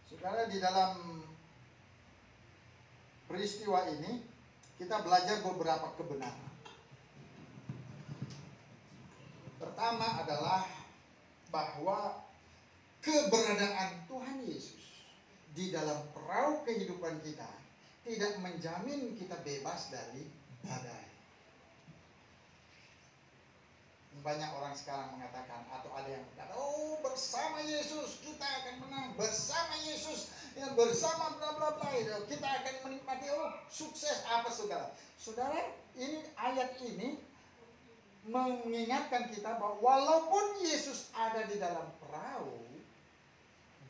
saudara, di dalam peristiwa ini kita belajar beberapa kebenaran. Pertama adalah bahwa keberadaan Tuhan Yesus di dalam perahu kehidupan kita tidak menjamin kita bebas dari badai. Banyak orang sekarang mengatakan, atau ada yang berkata, oh, bersama Yesus kita akan menang, bersama Yesus, ya, bersama bla bla bla, kita akan menikmati, sukses apa segala. Saudara, ini ayat ini mengingatkan kita bahwa walaupun Yesus ada di dalam perahu,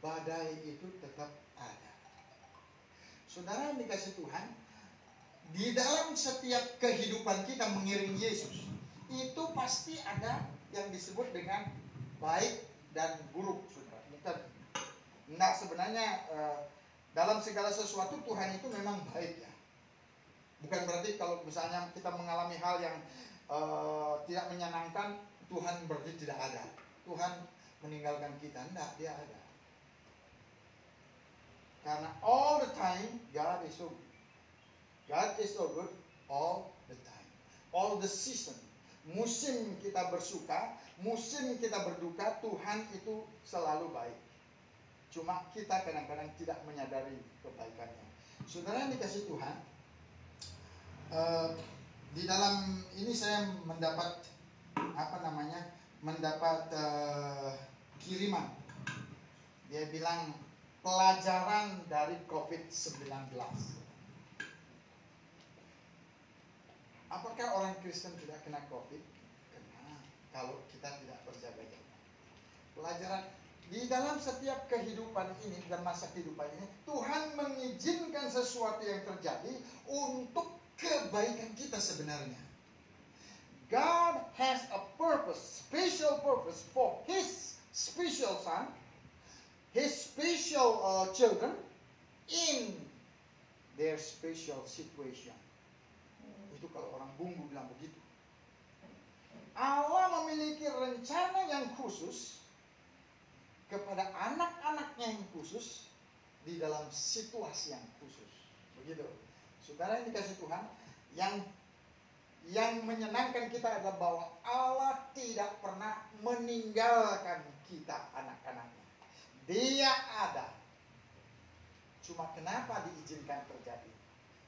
badai itu tetap ada. Saudara yang dikasih Tuhan, di dalam setiap kehidupan kita mengiring Yesus, itu pasti ada yang disebut dengan baik dan buruk, saudara. Bukan, enggak, sebenarnya dalam segala sesuatu Tuhan itu memang baik ya. Bukan berarti kalau misalnya kita mengalami hal yang tidak menyenangkan, Tuhan berarti tidak ada. Tuhan meninggalkan kita, enggak, dia ada. Karena all the time God is so good. God is so good all the time. All the season. Musim kita bersuka, musim kita berduka, Tuhan itu selalu baik. Cuma kita kadang-kadang tidak menyadari kebaikannya. Saudara yang dikasih Tuhan, di dalam ini saya mendapat kiriman. Dia bilang pelajaran dari COVID-19. Apakah orang Kristen tidak kena COVID? Kena, kalau kita tidak berjaga-jaga. Pelajaran di dalam setiap kehidupan ini dan masa kehidupan ini, Tuhan mengizinkan sesuatu yang terjadi untuk kebaikan kita sebenarnya. God has a purpose, special purpose for His special son, His special children in their special situation. Itu kalau orang bumbu bilang begitu. Allah memiliki rencana yang khusus kepada anak-anaknya yang khusus di dalam situasi yang khusus. Begitu. Saudara yang dikasih Tuhan, yang menyenangkan kita adalah bahwa Allah tidak pernah meninggalkan kita, anak-anaknya. Dia ada. Cuma kenapa diizinkan terjadi?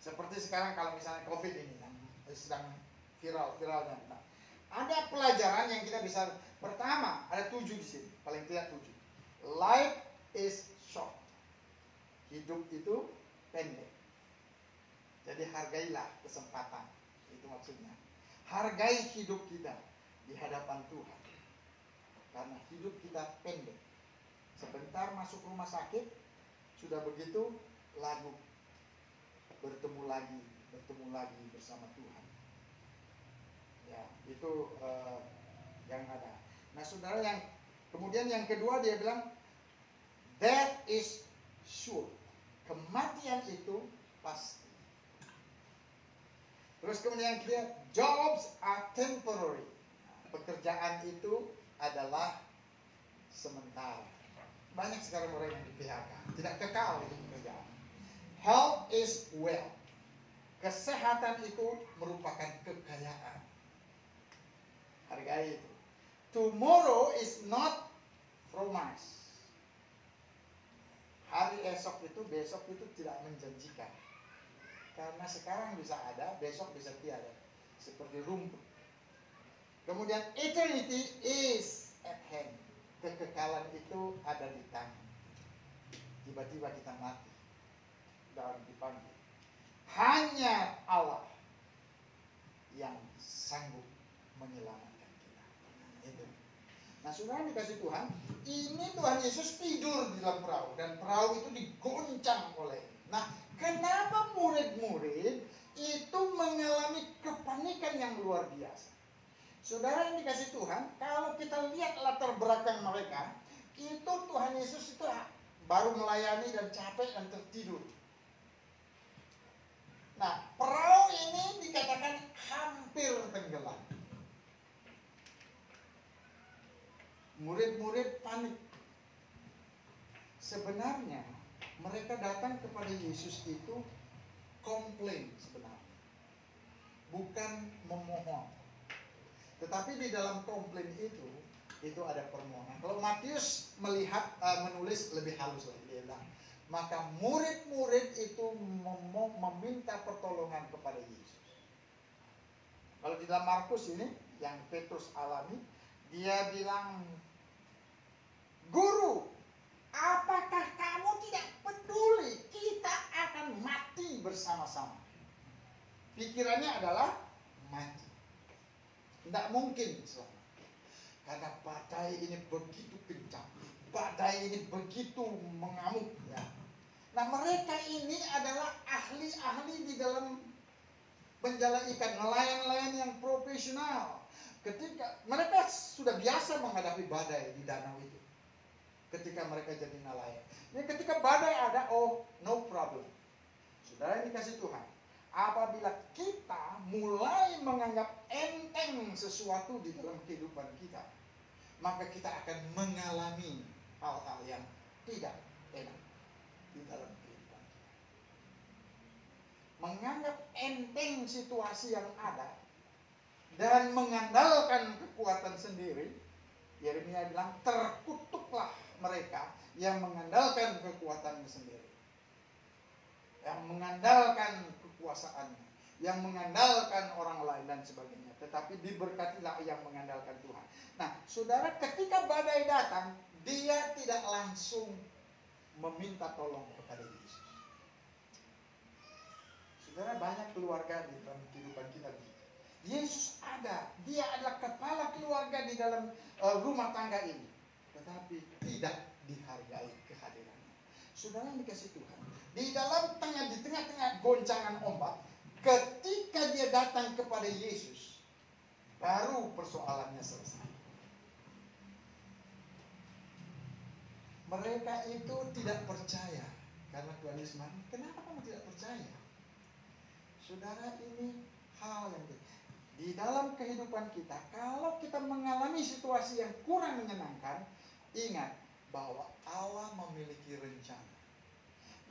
Seperti sekarang kalau misalnya COVID ini yang sedang viral-viralnya. Nah, ada pelajaran yang kita bisa, pertama ada 7 di sini, paling tidak 7. Life is short. Hidup itu pendek. Jadi hargailah kesempatan. Itu maksudnya. Hargai hidup kita di hadapan Tuhan. Karena hidup kita pendek. Sebentar masuk rumah sakit, sudah begitu lagu bertemu lagi bersama Tuhan. Ya, itu yang ada. Nah, saudara, kemudian yang kedua dia bilang death is sure. Kematian itu pasti. Terus kemudian yang ketiga, jobs are temporary. Pekerjaan itu adalah sementara. Banyak sekarang orang yang di PHK, tidak kekal itu pekerjaan. Health is wealth. Kesehatan itu merupakan kekayaan. Hargai itu. Tomorrow is not promise. Hari esok itu, besok itu tidak menjanjikan. Karena sekarang bisa ada, besok bisa tiada. Seperti rumput. Kemudian eternity is at hand. Kekekalan itu ada di tangan. Tiba-tiba kita mati dan dipanggil. Hanya Allah yang sanggup menyelamatkan kita. Itu. Nah, saudara dikasih Tuhan, ini Tuhan Yesus tidur di dalam perahu dan perahu itu digoncang oleh. Nah, kenapa murid-murid itu mengalami kepanikan yang luar biasa? Saudara yang dikasih Tuhan, kalau kita lihat latar belakang mereka, itu Tuhan Yesus itu baru melayani dan capek dan tertidur. Nah, perahu ini dikatakan hampir tenggelam. Murid-murid panik. Sebenarnya mereka datang kepada Yesus itu komplain sebenarnya. Bukan memohon. Tetapi di dalam komplain itu ada permohonan. Kalau Matius menulis lebih halus lagi, dia bilang, maka murid-murid itu meminta pertolongan kepada Yesus. Kalau di dalam Markus ini, yang Petrus alami, dia bilang, Guru, apakah kamu tidak peduli kita akan mati bersama-sama? Pikirannya adalah mati. Tidak mungkin selamat. Karena badai ini begitu kencang, badai ini begitu mengamuk ya. Nah mereka ini adalah ahli-ahli di dalam penjala ikan, nelayan-nelayan yang profesional. Ketika mereka sudah biasa menghadapi badai di danau itu, ketika mereka jadi nelayan. Ya, ketika badai ada, oh no problem. Saudara yang dikasih Tuhan, apabila kita mulai menganggap enteng sesuatu di dalam kehidupan kita, maka kita akan mengalami hal-hal yang tidak enak di dalam kehidupan kita. Menganggap enteng situasi yang ada dan mengandalkan kekuatan sendiri, Yeremia bilang, terkutuklah mereka yang mengandalkan kekuatannya sendiri, yang mengandalkan kekuasaannya, yang mengandalkan orang lain dan sebagainya. Tetapi diberkatilah yang mengandalkan Tuhan. Nah, saudara, ketika badai datang, dia tidak langsung meminta tolong kepada Yesus. Saudara, banyak keluarga di dalam kehidupan kita. Yesus ada, dia adalah kepala keluarga di dalam rumah tangga ini, tetapi tidak dihargai kehadirannya. Saudara yang dikasih Tuhan, di tengah-tengah goncangan ombak, ketika dia datang kepada Yesus, baru persoalannya selesai. Mereka itu tidak percaya karena Tuhan Yesus bilang, kenapa kamu tidak percaya? Saudara, ini hal yang di dalam kehidupan kita, kalau kita mengalami situasi yang kurang menyenangkan, ingat bahwa Allah memiliki rencana.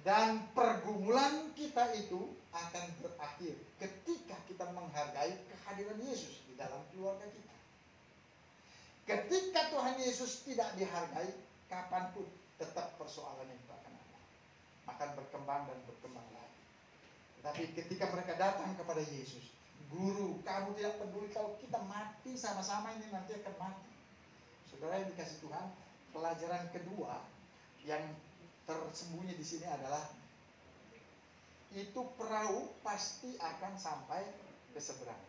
Dan pergumulan kita itu akan berakhir ketika kita menghargai kehadiran Yesus di dalam keluarga kita. Ketika Tuhan Yesus tidak dihargai, kapanpun tetap persoalan itu akan ada. Akan berkembang dan berkembang lagi. Tetapi ketika mereka datang kepada Yesus, Guru, kamu tidak peduli kalau kita mati sama-sama, ini nanti akan mati. Saudara yang dikasih Tuhan, pelajaran kedua yang tersembunyi di sini adalah itu perahu pasti akan sampai ke seberang.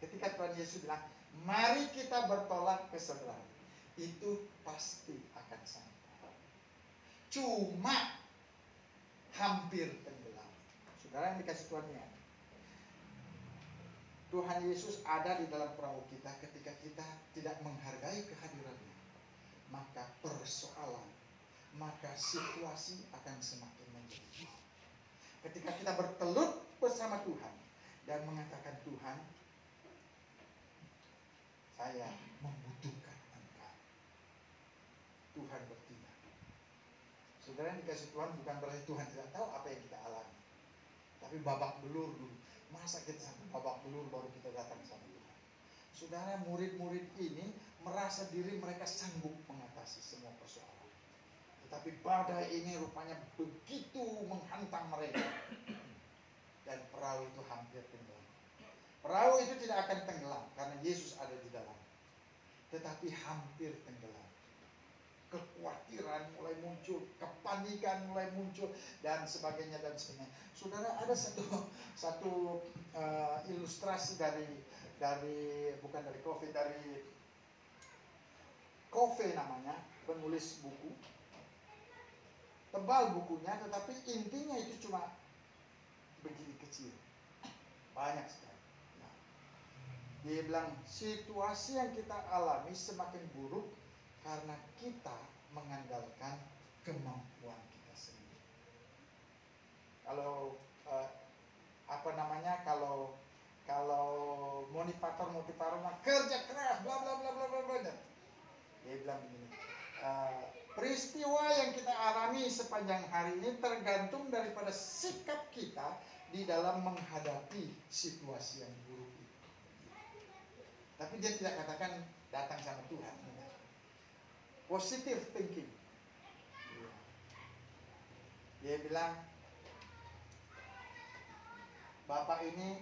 Ketika Tuhan Yesus bilang, mari kita bertolak ke seberang, itu pasti akan sampai. Cuma hampir tenggelam. Saudara yang dikasih Tuhan ya, Tuhan Yesus ada di dalam perahu kita ketika kita tidak menghargai kehadirannya. Maka persoalan, maka situasi akan semakin menjadi. Ketika kita bertelut bersama Tuhan dan mengatakan, Tuhan, saya membutuhkan Engkau. Tuhan bertindak. Saudara yang dikasih Tuhan, bukan berarti Tuhan tidak tahu apa yang kita alami. Tapi babak belur dulu. Masa kita sampai babak belur baru kita datang sama Tuhan? Saudara, murid-murid ini merasa diri mereka sanggup mengatasi semua persoalan. Tetapi badai ini rupanya begitu menghantam mereka. Dan perahu itu hampir tenggelam. Perahu itu tidak akan tenggelam karena Yesus ada di dalam. Tetapi hampir tenggelam. Kekhawatiran mulai muncul, kepanikan mulai muncul, dan sebagainya dan sebagainya. Saudara, ada satu ilustrasi dari Covey namanya, penulis buku. Tebal bukunya, tetapi intinya itu cuma begini kecil, banyak sekali. Nah, dia bilang situasi yang kita alami semakin buruk karena kita mengandalkan kemampuan kita sendiri. Kalau kalau motivator kerja keras, bla bla bla bla bla bla. Dia bilang begini, peristiwa yang kita alami sepanjang hari ini tergantung daripada sikap kita di dalam menghadapi situasi yang buruk itu. Tapi dia tidak katakan datang sama Tuhan. Positive thinking. Dia bilang, Bapak ini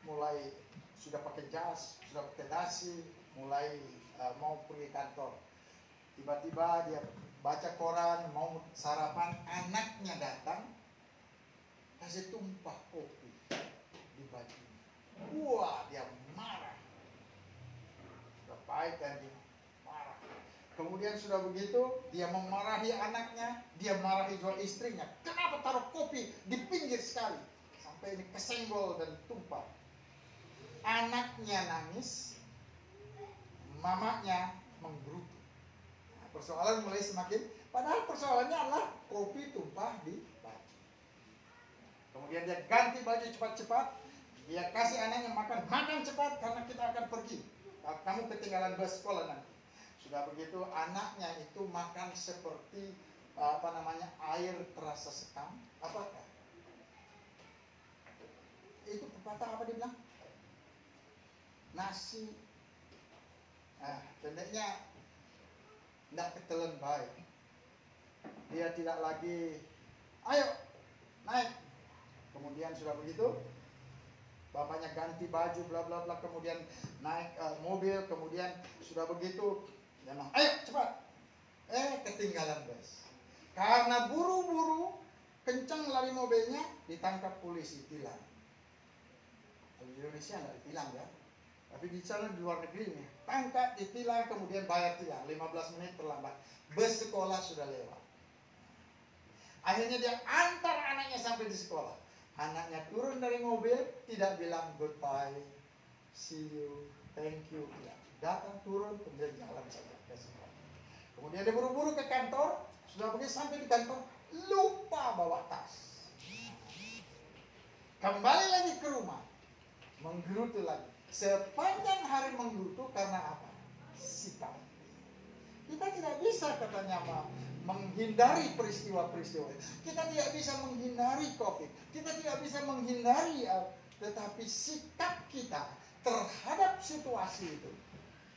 mulai sudah pakai jas, sudah pakai dasi, mulai mau pergi kantor. Tiba-tiba dia baca koran, mau sarapan, anaknya datang, kasih tumpah kopi di bajunya. Wah, dia marah. Sudah baik kan dia, Kemudian sudah begitu, dia memarahi anaknya, dia marahi juga istrinya. Kenapa taruh kopi di pinggir sekali? Sampai ini kesenggol dan tumpah. Anaknya nangis, mamanya menggerutu. Nah, persoalan mulai semakin, padahal persoalannya adalah kopi tumpah di baju. Kemudian dia ganti baju cepat-cepat, dia kasih anaknya makan cepat karena kita akan pergi. Kamu ketinggalan bus sekolah nanti. Sudah begitu anaknya itu makan seperti air terasa sekam. Apakah? Itu pepatah apa dia bilang? Nasi. Pendeknya tidak ketelan baik. Dia tidak lagi, ayo naik. Kemudian sudah begitu, bapaknya ganti baju bla bla bla, kemudian naik mobil, kemudian sudah begitu, dia bilang, ayo cepat. Ketinggalan bus. Karena buru-buru, kenceng lari mobilnya, ditangkap polisi, tilang. Kalau di Indonesia nggak ditilang ya. Tapi di sana di luar negeri nih, tangkap, ditilang, kemudian bayar tilang. 15 menit terlambat. Bus sekolah sudah lewat. Akhirnya dia antar anaknya sampai di sekolah. Anaknya turun dari mobil, tidak bilang goodbye, see you, thank you. Tidak. Datang, turun, kemudian jalan saja ke sekolah. Kemudian dia buru-buru ke kantor, sudah pergi sampai di kantor, lupa bawa tas. Kembali lagi ke rumah, menggerutu lagi. Sepanjang hari menggerutu karena apa? Sikap. Kita tidak bisa katanya menghindari peristiwa-peristiwa. Kita tidak bisa menghindari COVID. Kita tidak bisa menghindari, tetapi sikap kita terhadap situasi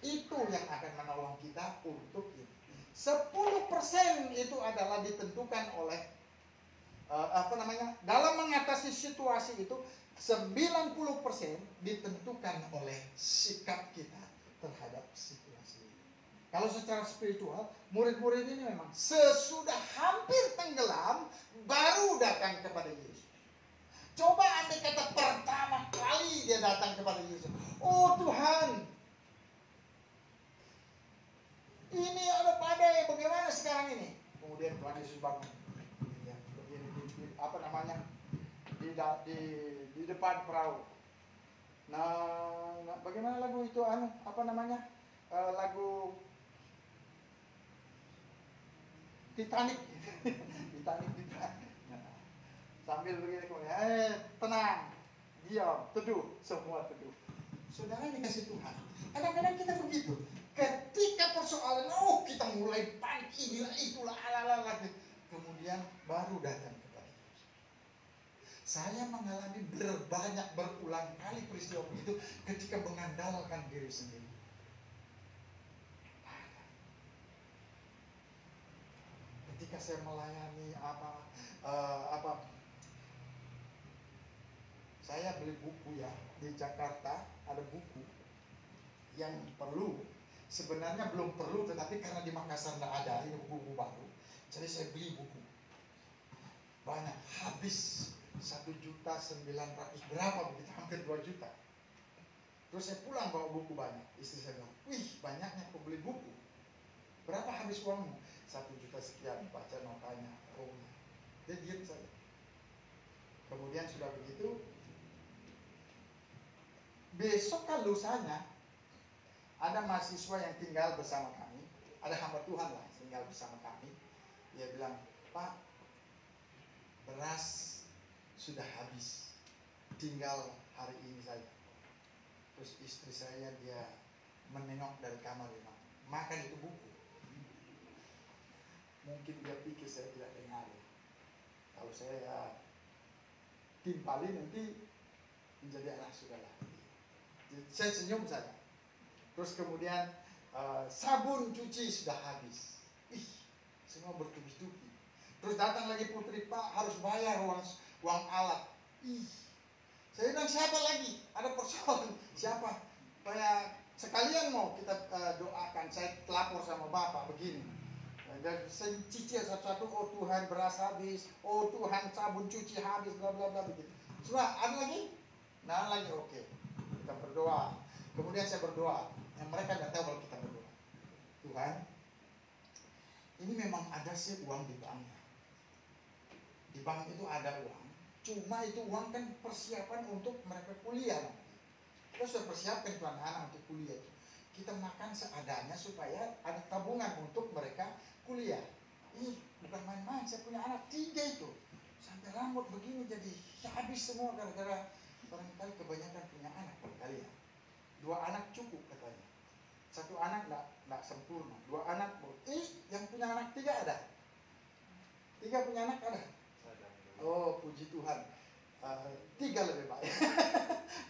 itu yang akan menolong kita untuk itu. 10% itu adalah ditentukan oleh dalam mengatasi situasi itu 90% ditentukan oleh sikap kita terhadap situasi itu. Kalau secara spiritual, murid-murid ini memang sesudah hampir tenggelam baru datang kepada Yesus. Coba andai kata pertama kali dia datang kepada Yesus. Oh Tuhan, ini ada badai, bagaimana sekarang ini? Kemudian Tuhan Yesus bangun. Ya, di depan perahu. Nah, bagaimana lagu itu lagu Titanic. Titanic. Nah, sambil begini kemudian, tenang, diam, teduh, semua teduh. Saudara dikasih Tuhan. Kadang-kadang kita begitu. Ketika persoalan, kita mulai panik, inilah itulah, ala-ala. Kemudian baru datang kepada Yesus. Saya mengalami berulang kali peristiwa begitu ketika mengandalkan diri sendiri. Ketika saya melayani saya beli buku ya di Jakarta, ada buku yang perlu, sebenarnya belum perlu, tetapi karena di Makassar tidak ada, ini buku baru, jadi saya beli buku banyak, habis 1.900.000 berapa begitu, hampir 2 juta. Terus saya pulang bawa buku banyak, istri saya bilang, wih banyaknya aku beli buku, berapa habis uangmu? 1 juta sekian, baca notanya, dia diam saja. Kemudian sudah begitu, besok kan lusanya ada mahasiswa yang tinggal bersama kami, ada hamba Tuhan lah tinggal bersama kami. Dia bilang, Pak, beras sudah habis, tinggal hari ini saja. Terus istri saya dia menengok dari kamar, dia bilang, makan itu buku. Mungkin dia pikir saya tidak dengar. Kalau saya timpali nanti menjadi anak sudahlah. Saya senyum saja. Terus kemudian sabun cuci sudah habis. Semua bertubi-tubi. Terus datang lagi putri, Pak harus bayar uang alat. Saya bilang siapa lagi? Ada persoalan. Siapa? Sekalian mau kita doakan. Saya lapor sama Bapak begini. Dan saya cicil satu-satu, oh Tuhan beras habis, oh Tuhan sabun cuci habis, bla bla bla begitu. Sudah, ada lagi? Nah lagi, oke. Kita berdoa. Kemudian saya berdoa. Yang mereka tidak tahu kalau kita berdoa. Tuhan, ini memang ada sih uang di banknya. Di bank itu ada uang, cuma itu uang kan persiapan untuk mereka kuliah. Kita sudah persiapkan itu anak-anak untuk kuliah. Kita makan seadanya supaya ada tabungan untuk mereka kuliah. Ini bukan main-main, saya punya anak 3 itu. Sampai rambut begini jadi habis semua gara-gara barangkali kebanyakan punya anak barangkali ya. 2 anak cukup katanya. 1 anak enggak sempurna. 2 anak, yang punya anak 3 ada. 3 punya anak ada. Oh, puji Tuhan. 3 lebih baik.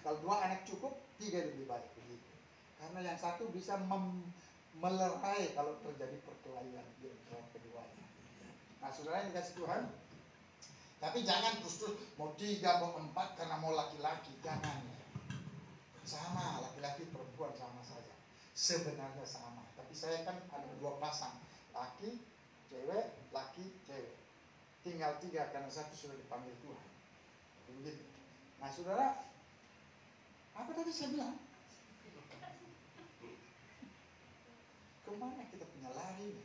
Kalau 2 anak cukup, 3 lebih baik begitu. Karena yang satu bisa melerai kalau terjadi perkelahian di antara keduanya. Nah, saudara yang dikasih Tuhan, tapi jangan terus mau 3 mau 4 karena mau laki-laki, jangan. Sama, laki-laki perempuan sama saja. Sebenarnya sama. Tapi saya kan ada 2 pasang, laki, cewek, laki, cewek. Tinggal 3 karena 1 sudah dipanggil Tuhan. Begitu. Nah, saudara, apa tadi saya bilang? Kemana kita punya lari?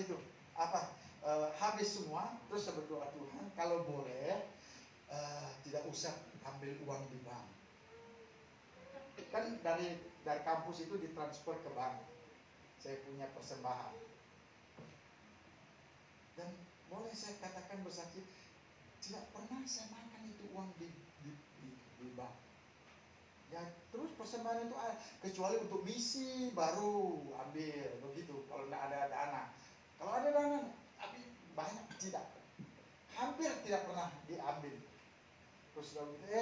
Itu apa? Habis semua, terus saya berdoa Tuhan, kalau boleh tidak usah ambil uang di bank. Kan dari kampus itu ditransfer ke bank. Saya punya persembahan. Dan boleh saya katakan bersaksi, tidak pernah saya makan itu uang di bank. Ya, terus persembahan itu kecuali untuk misi baru ambil begitu. Kalau tidak ada dana, kalau ada dana, tapi banyak tidak, hampir tidak pernah diambil. Terus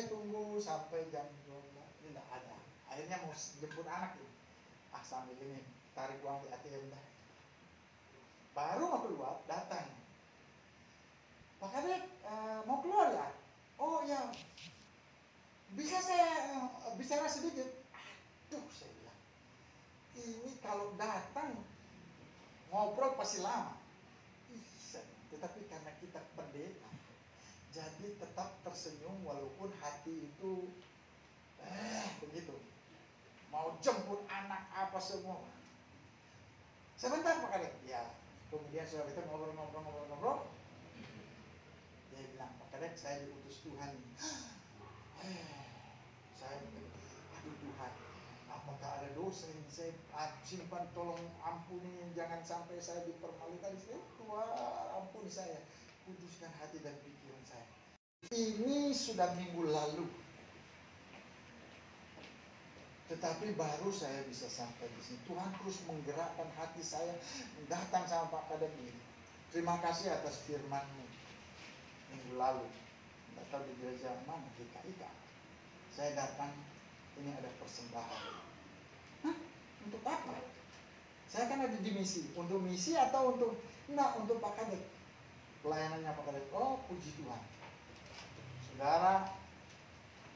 tunggu sampai jam 12, ini tidak ada. Akhirnya mau jemput anak ini, sambil ini tarik uang di ATM dah. Baru mau keluar, datang. Pak Kadek, mau keluar ya? Oh ya, bisa saya bicara sedikit? Aduh, saya bilang, ini kalau datang ngobrol pasti lama. Tetapi karena kita pendeta, jadi tetap tersenyum walaupun hati itu begitu. Mau jemput anak apa semua. Sebentar Pak Kadek. Ya, kemudian sudah kita ngobrol. Dia bilang, Pak Kadek, saya diutus Tuhan. Saya bilang, aduh Tuhan, apakah ada dosa yang saya simpan, tolong ampuni, jangan sampai saya dipermalukan. Tuhan, ampuni saya, kuduskan hati dan pikiran saya. Ini sudah minggu lalu, tetapi baru saya bisa sampai di sini. Tuhan terus menggerakkan hati saya datang sama Pak Kadek ini. Terima kasih atas firman-Mu minggu lalu. Tidak tahu di gereja mana, di KIK. Saya datang, ini ada persembahan. Hah? Untuk apa? Saya kan ada di misi. Untuk misi atau untuk? Enggak, untuk Pak Kadek. Pelayanannya Pak Kadek. Oh, puji Tuhan. Saudara,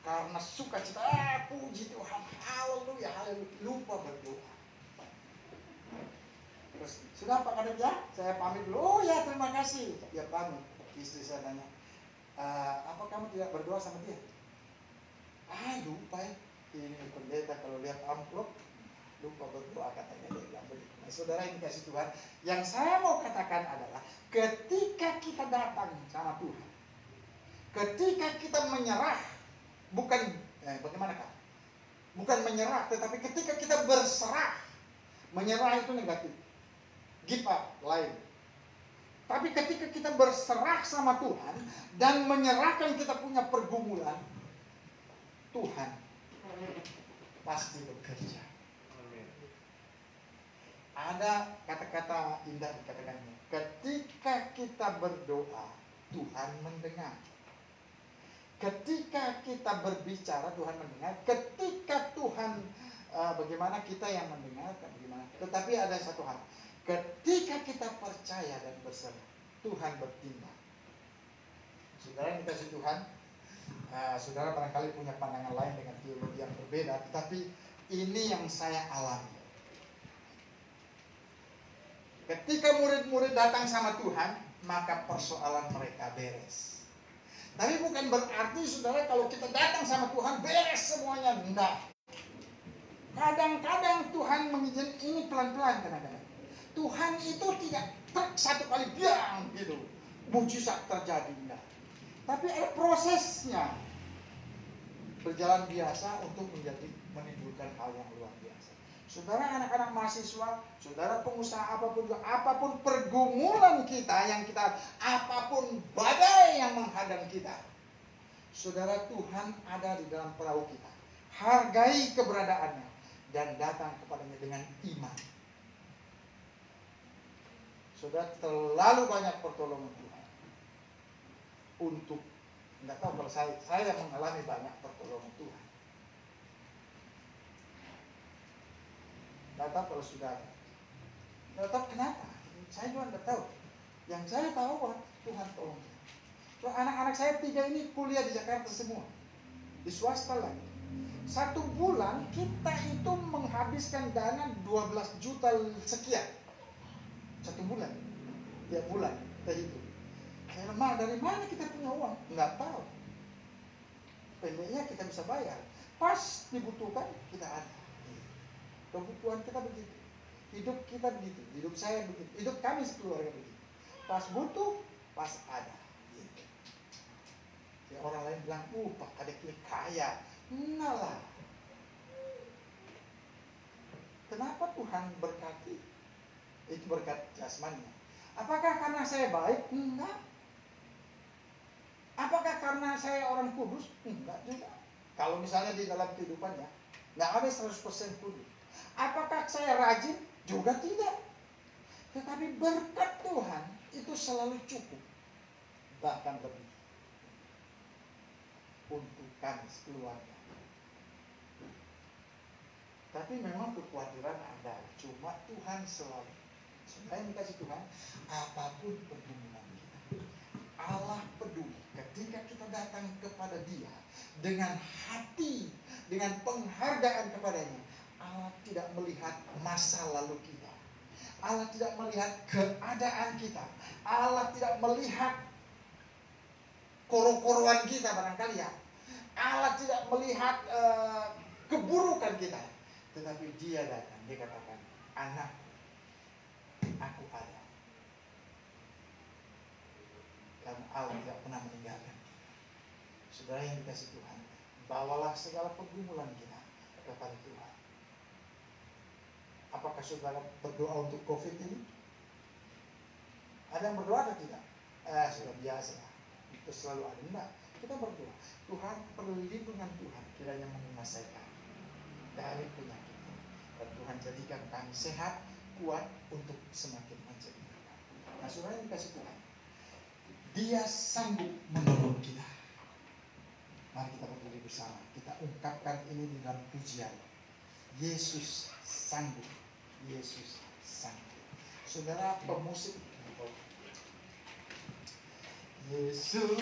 karena sukacita, puji Tuhan, haleluya, lupa berdoa. Terus, sudah Pak Kadek ya, saya pamit dulu. Oh ya, terima kasih. Ya pamit. Istri saya tanya, apa kamu tidak berdoa sama dia? Lupa ya. Ini pendeta kalau lihat amplop, lupa berdoa katanya dia bilang begitu. Nah, saudara yang dikasih Tuhan, yang saya mau katakan adalah, ketika kita datang sama Tuhan, ketika kita menyerah, bukan bagaimanakah? Bukan menyerah, tetapi ketika kita berserah. Menyerah itu negatif, give up, lain. Tapi ketika kita berserah sama Tuhan dan menyerahkan kita punya pergumulan, Tuhan pasti bekerja. Ada kata-kata indah dikatakannya, ketika kita berdoa, Tuhan mendengar. Ketika kita berbicara, Tuhan mendengar. Ketika Tuhan, bagaimana kita yang mendengar, bagaimana. Tetapi ada satu hal, ketika kita percaya dan berserah, Tuhan bertindak. Saudara yang dikasih Tuhan, saudara barangkali punya pandangan lain dengan teologi yang berbeda, tetapi ini yang saya alami. Ketika murid-murid datang sama Tuhan, maka persoalan mereka beres. Tapi bukan berarti saudara kalau kita datang sama Tuhan beres semuanya, enggak. Kadang-kadang Tuhan mengizinkan ini pelan-pelan kadang-kadang. Tuhan itu tidak satu kali biang gitu, mujizat terjadi. Enggak. Tapi ada prosesnya. Berjalan biasa untuk menimbulkan hal yang luar biasa. Saudara anak-anak mahasiswa, saudara pengusaha apapun juga, apapun pergumulan kita yang kita, apapun badai yang menghadang kita, saudara, Tuhan ada di dalam perahu kita. Hargai keberadaannya dan datang kepadanya dengan iman. Saudara, terlalu banyak pertolongan Tuhan untuk, nggak tahu kalau saya mengalami banyak pertolongan Tuhan. Nggak tahu kalau saudara, nggak tahu kenapa. Saya juga nggak tahu. Yang saya tahu bahwa Tuhan tolong kita. So, anak-anak saya 3 ini kuliah di Jakarta semua, di swasta lagi. 1 bulan kita itu menghabiskan dana 12 juta sekian. 1 bulan, tiap bulan kita hitung. Saya lemah, dari mana kita punya uang? Nggak tahu. Pendeknya kita bisa bayar. Pas dibutuhkan kita ada. Kebutuhan kita begitu. Hidup kita begitu. Hidup saya begitu. Hidup kami sekeluarga begitu. Pas butuh, pas ada. Gitu. Ya, orang lain bilang, Pak adek ini kaya. Enggak lah. Kenapa Tuhan berkati? Itu berkat jasmani. Apakah karena saya baik? Enggak. Apakah karena saya orang kudus? Enggak juga. Kalau misalnya di dalam kehidupannya, enggak ada 100% kudus. Apakah saya rajin? Juga tidak. Tetapi berkat Tuhan itu selalu cukup. Bahkan lebih. Untuk kami sekeluarga. Tapi memang kekhawatiran ada. Cuma Tuhan selalu. Sebenarnya yang dikasih Tuhan, apapun pergumulan kita, Allah peduli. Ketika kita datang kepada Dia dengan hati, dengan penghargaan kepadanya, Allah tidak melihat masa lalu kita. Allah tidak melihat keadaan kita. Allah tidak melihat koro-koroan kita barangkali ya. Allah tidak melihat keburukan kita. Tetapi Dia datang, Dia katakan, anakku, aku ada. Karena Allah tidak pernah meninggalkan kita. Saudara yang dikasih Tuhan, bawalah segala pergumulan kita kepada Tuhan. Apakah saudara berdoa untuk COVID ini? Ada yang berdoa atau tidak? Sudah biasa. Itu selalu ada. Enggak. Kita berdoa. Tuhan, perlindungan Tuhan kiranya menguasai kami dari penyakit. Dan Tuhan jadikan kami sehat, kuat untuk semakin menjadi berkat. Nah, saudara yang dikasih Tuhan, Dia sanggup menolong kita. Mari kita berdiri bersama. Kita ungkapkan ini di dalam pujian. Yesus sanggup. Yesus sanggup. Saudara pemusik, Yesus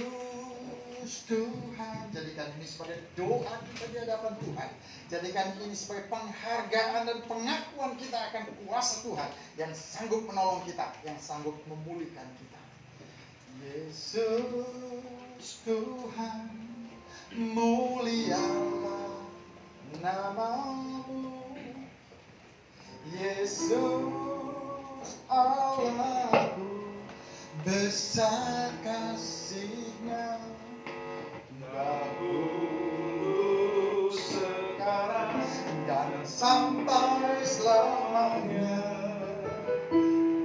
Tuhan, jadikan ini sebagai doa kita di hadapan Tuhan. Jadikan ini sebagai penghargaan dan pengakuan kita akan kuasa Tuhan yang sanggup menolong kita, yang sanggup memulihkan kita. Yesus Tuhan, mulialah nama-Mu. Yesus Allahku, besar kasih-Nya, dahulu, sekarang, dan sampai selamanya.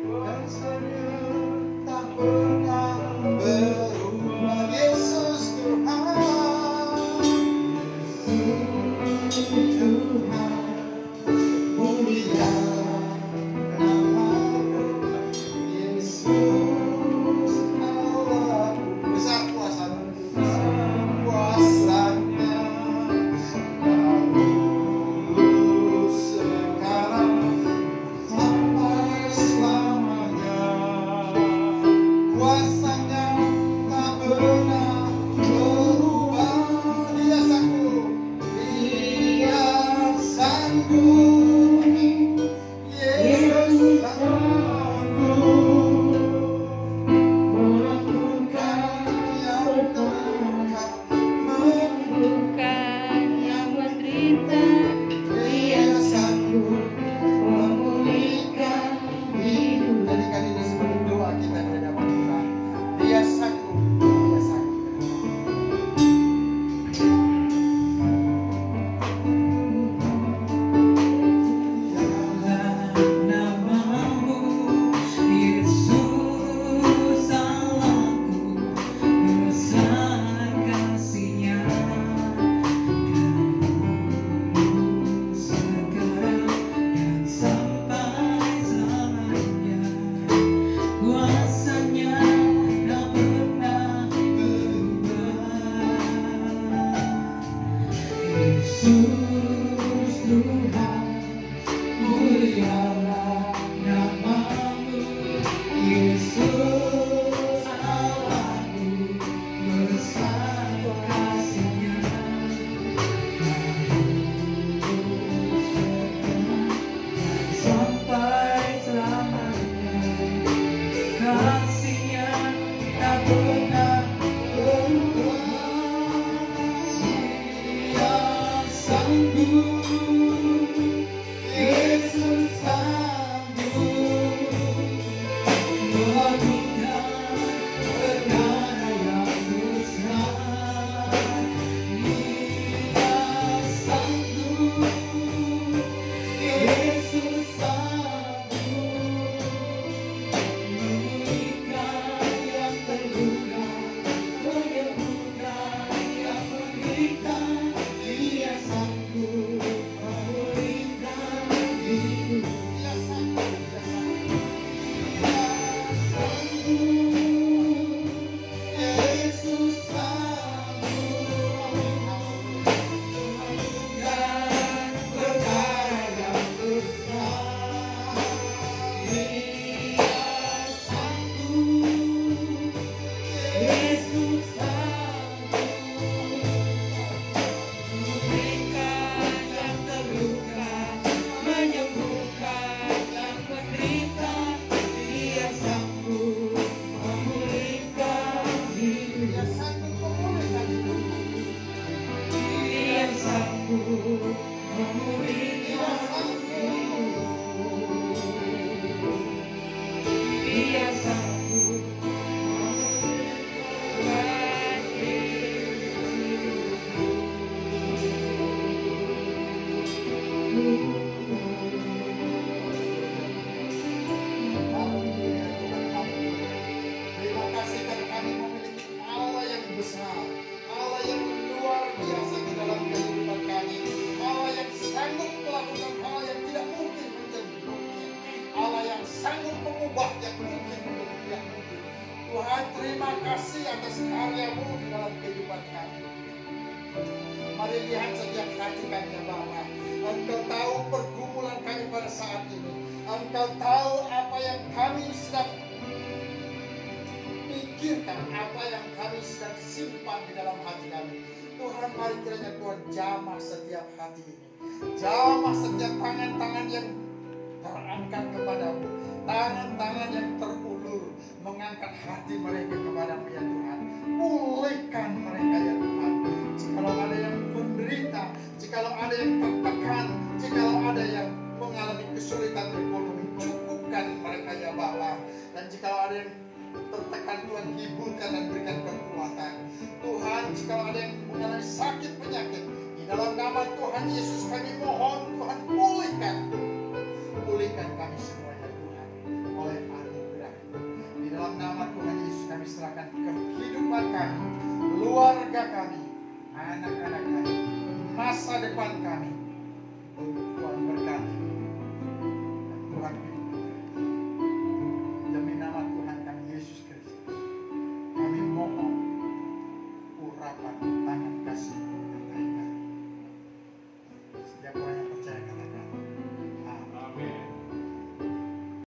Dan senyum tak pernah berubah. Yesus Tuhan, Yesus Tuhan, mulia nama-Mu. Yesus Allah, besar kuasa-Nya, dahulu, sekarang, sampai selamanya. Kuasa-Nya tak pernah berubah. Dia sanggup, Dia sanggup. Yesus sanggup menentukan yang terluka, Bukan yang menderita, Dia Terima kasih karena kami memiliki Allah yang besar, Allah yang luar biasa di dalam kehidupan kami, Allah yang sanggup melakukan hal yang tidak mungkin menjadi mungkin, Allah yang sanggup mengubah yang mungkin menjadi tidak mungkin. Tuhan, terima kasih atas karya-Mu di dalam kehidupan kami. Mari lihat setiap hati kami ya Bapa. Engkau tahu pergumulan kami pada saat ini. Engkau tahu apa yang kami sedang pikirkan, apa yang kami sedang simpan di dalam hati kami. Tuhan, mari kiranya Tuhan jamah setiap hati ini. Jamah setiap tangan-tangan yang terangkat kepadamu. Tangan-tangan yang terulur mengangkat hati mereka kepadamu ya Tuhan. Pulihkan mereka ya Tuhan. Jikalau ada yang menderita, jikalau ada yang tertekan, jikalau ada yang mengalami kesulitan ekonomi, cukupkan mereka ya Bapa. Dan jikalau ada yang tertekan, Tuhan hiburkan dan berikan kekuatan. Tuhan, jikalau ada yang mengalami sakit penyakit, di dalam nama Tuhan Yesus kami mohon, Tuhan pulihkan kami semua ya Tuhan, oleh anugerah. Di dalam nama Tuhan Yesus kami serahkan kehidupan kami, keluarga kami, anak-anak kami, masa depan kami.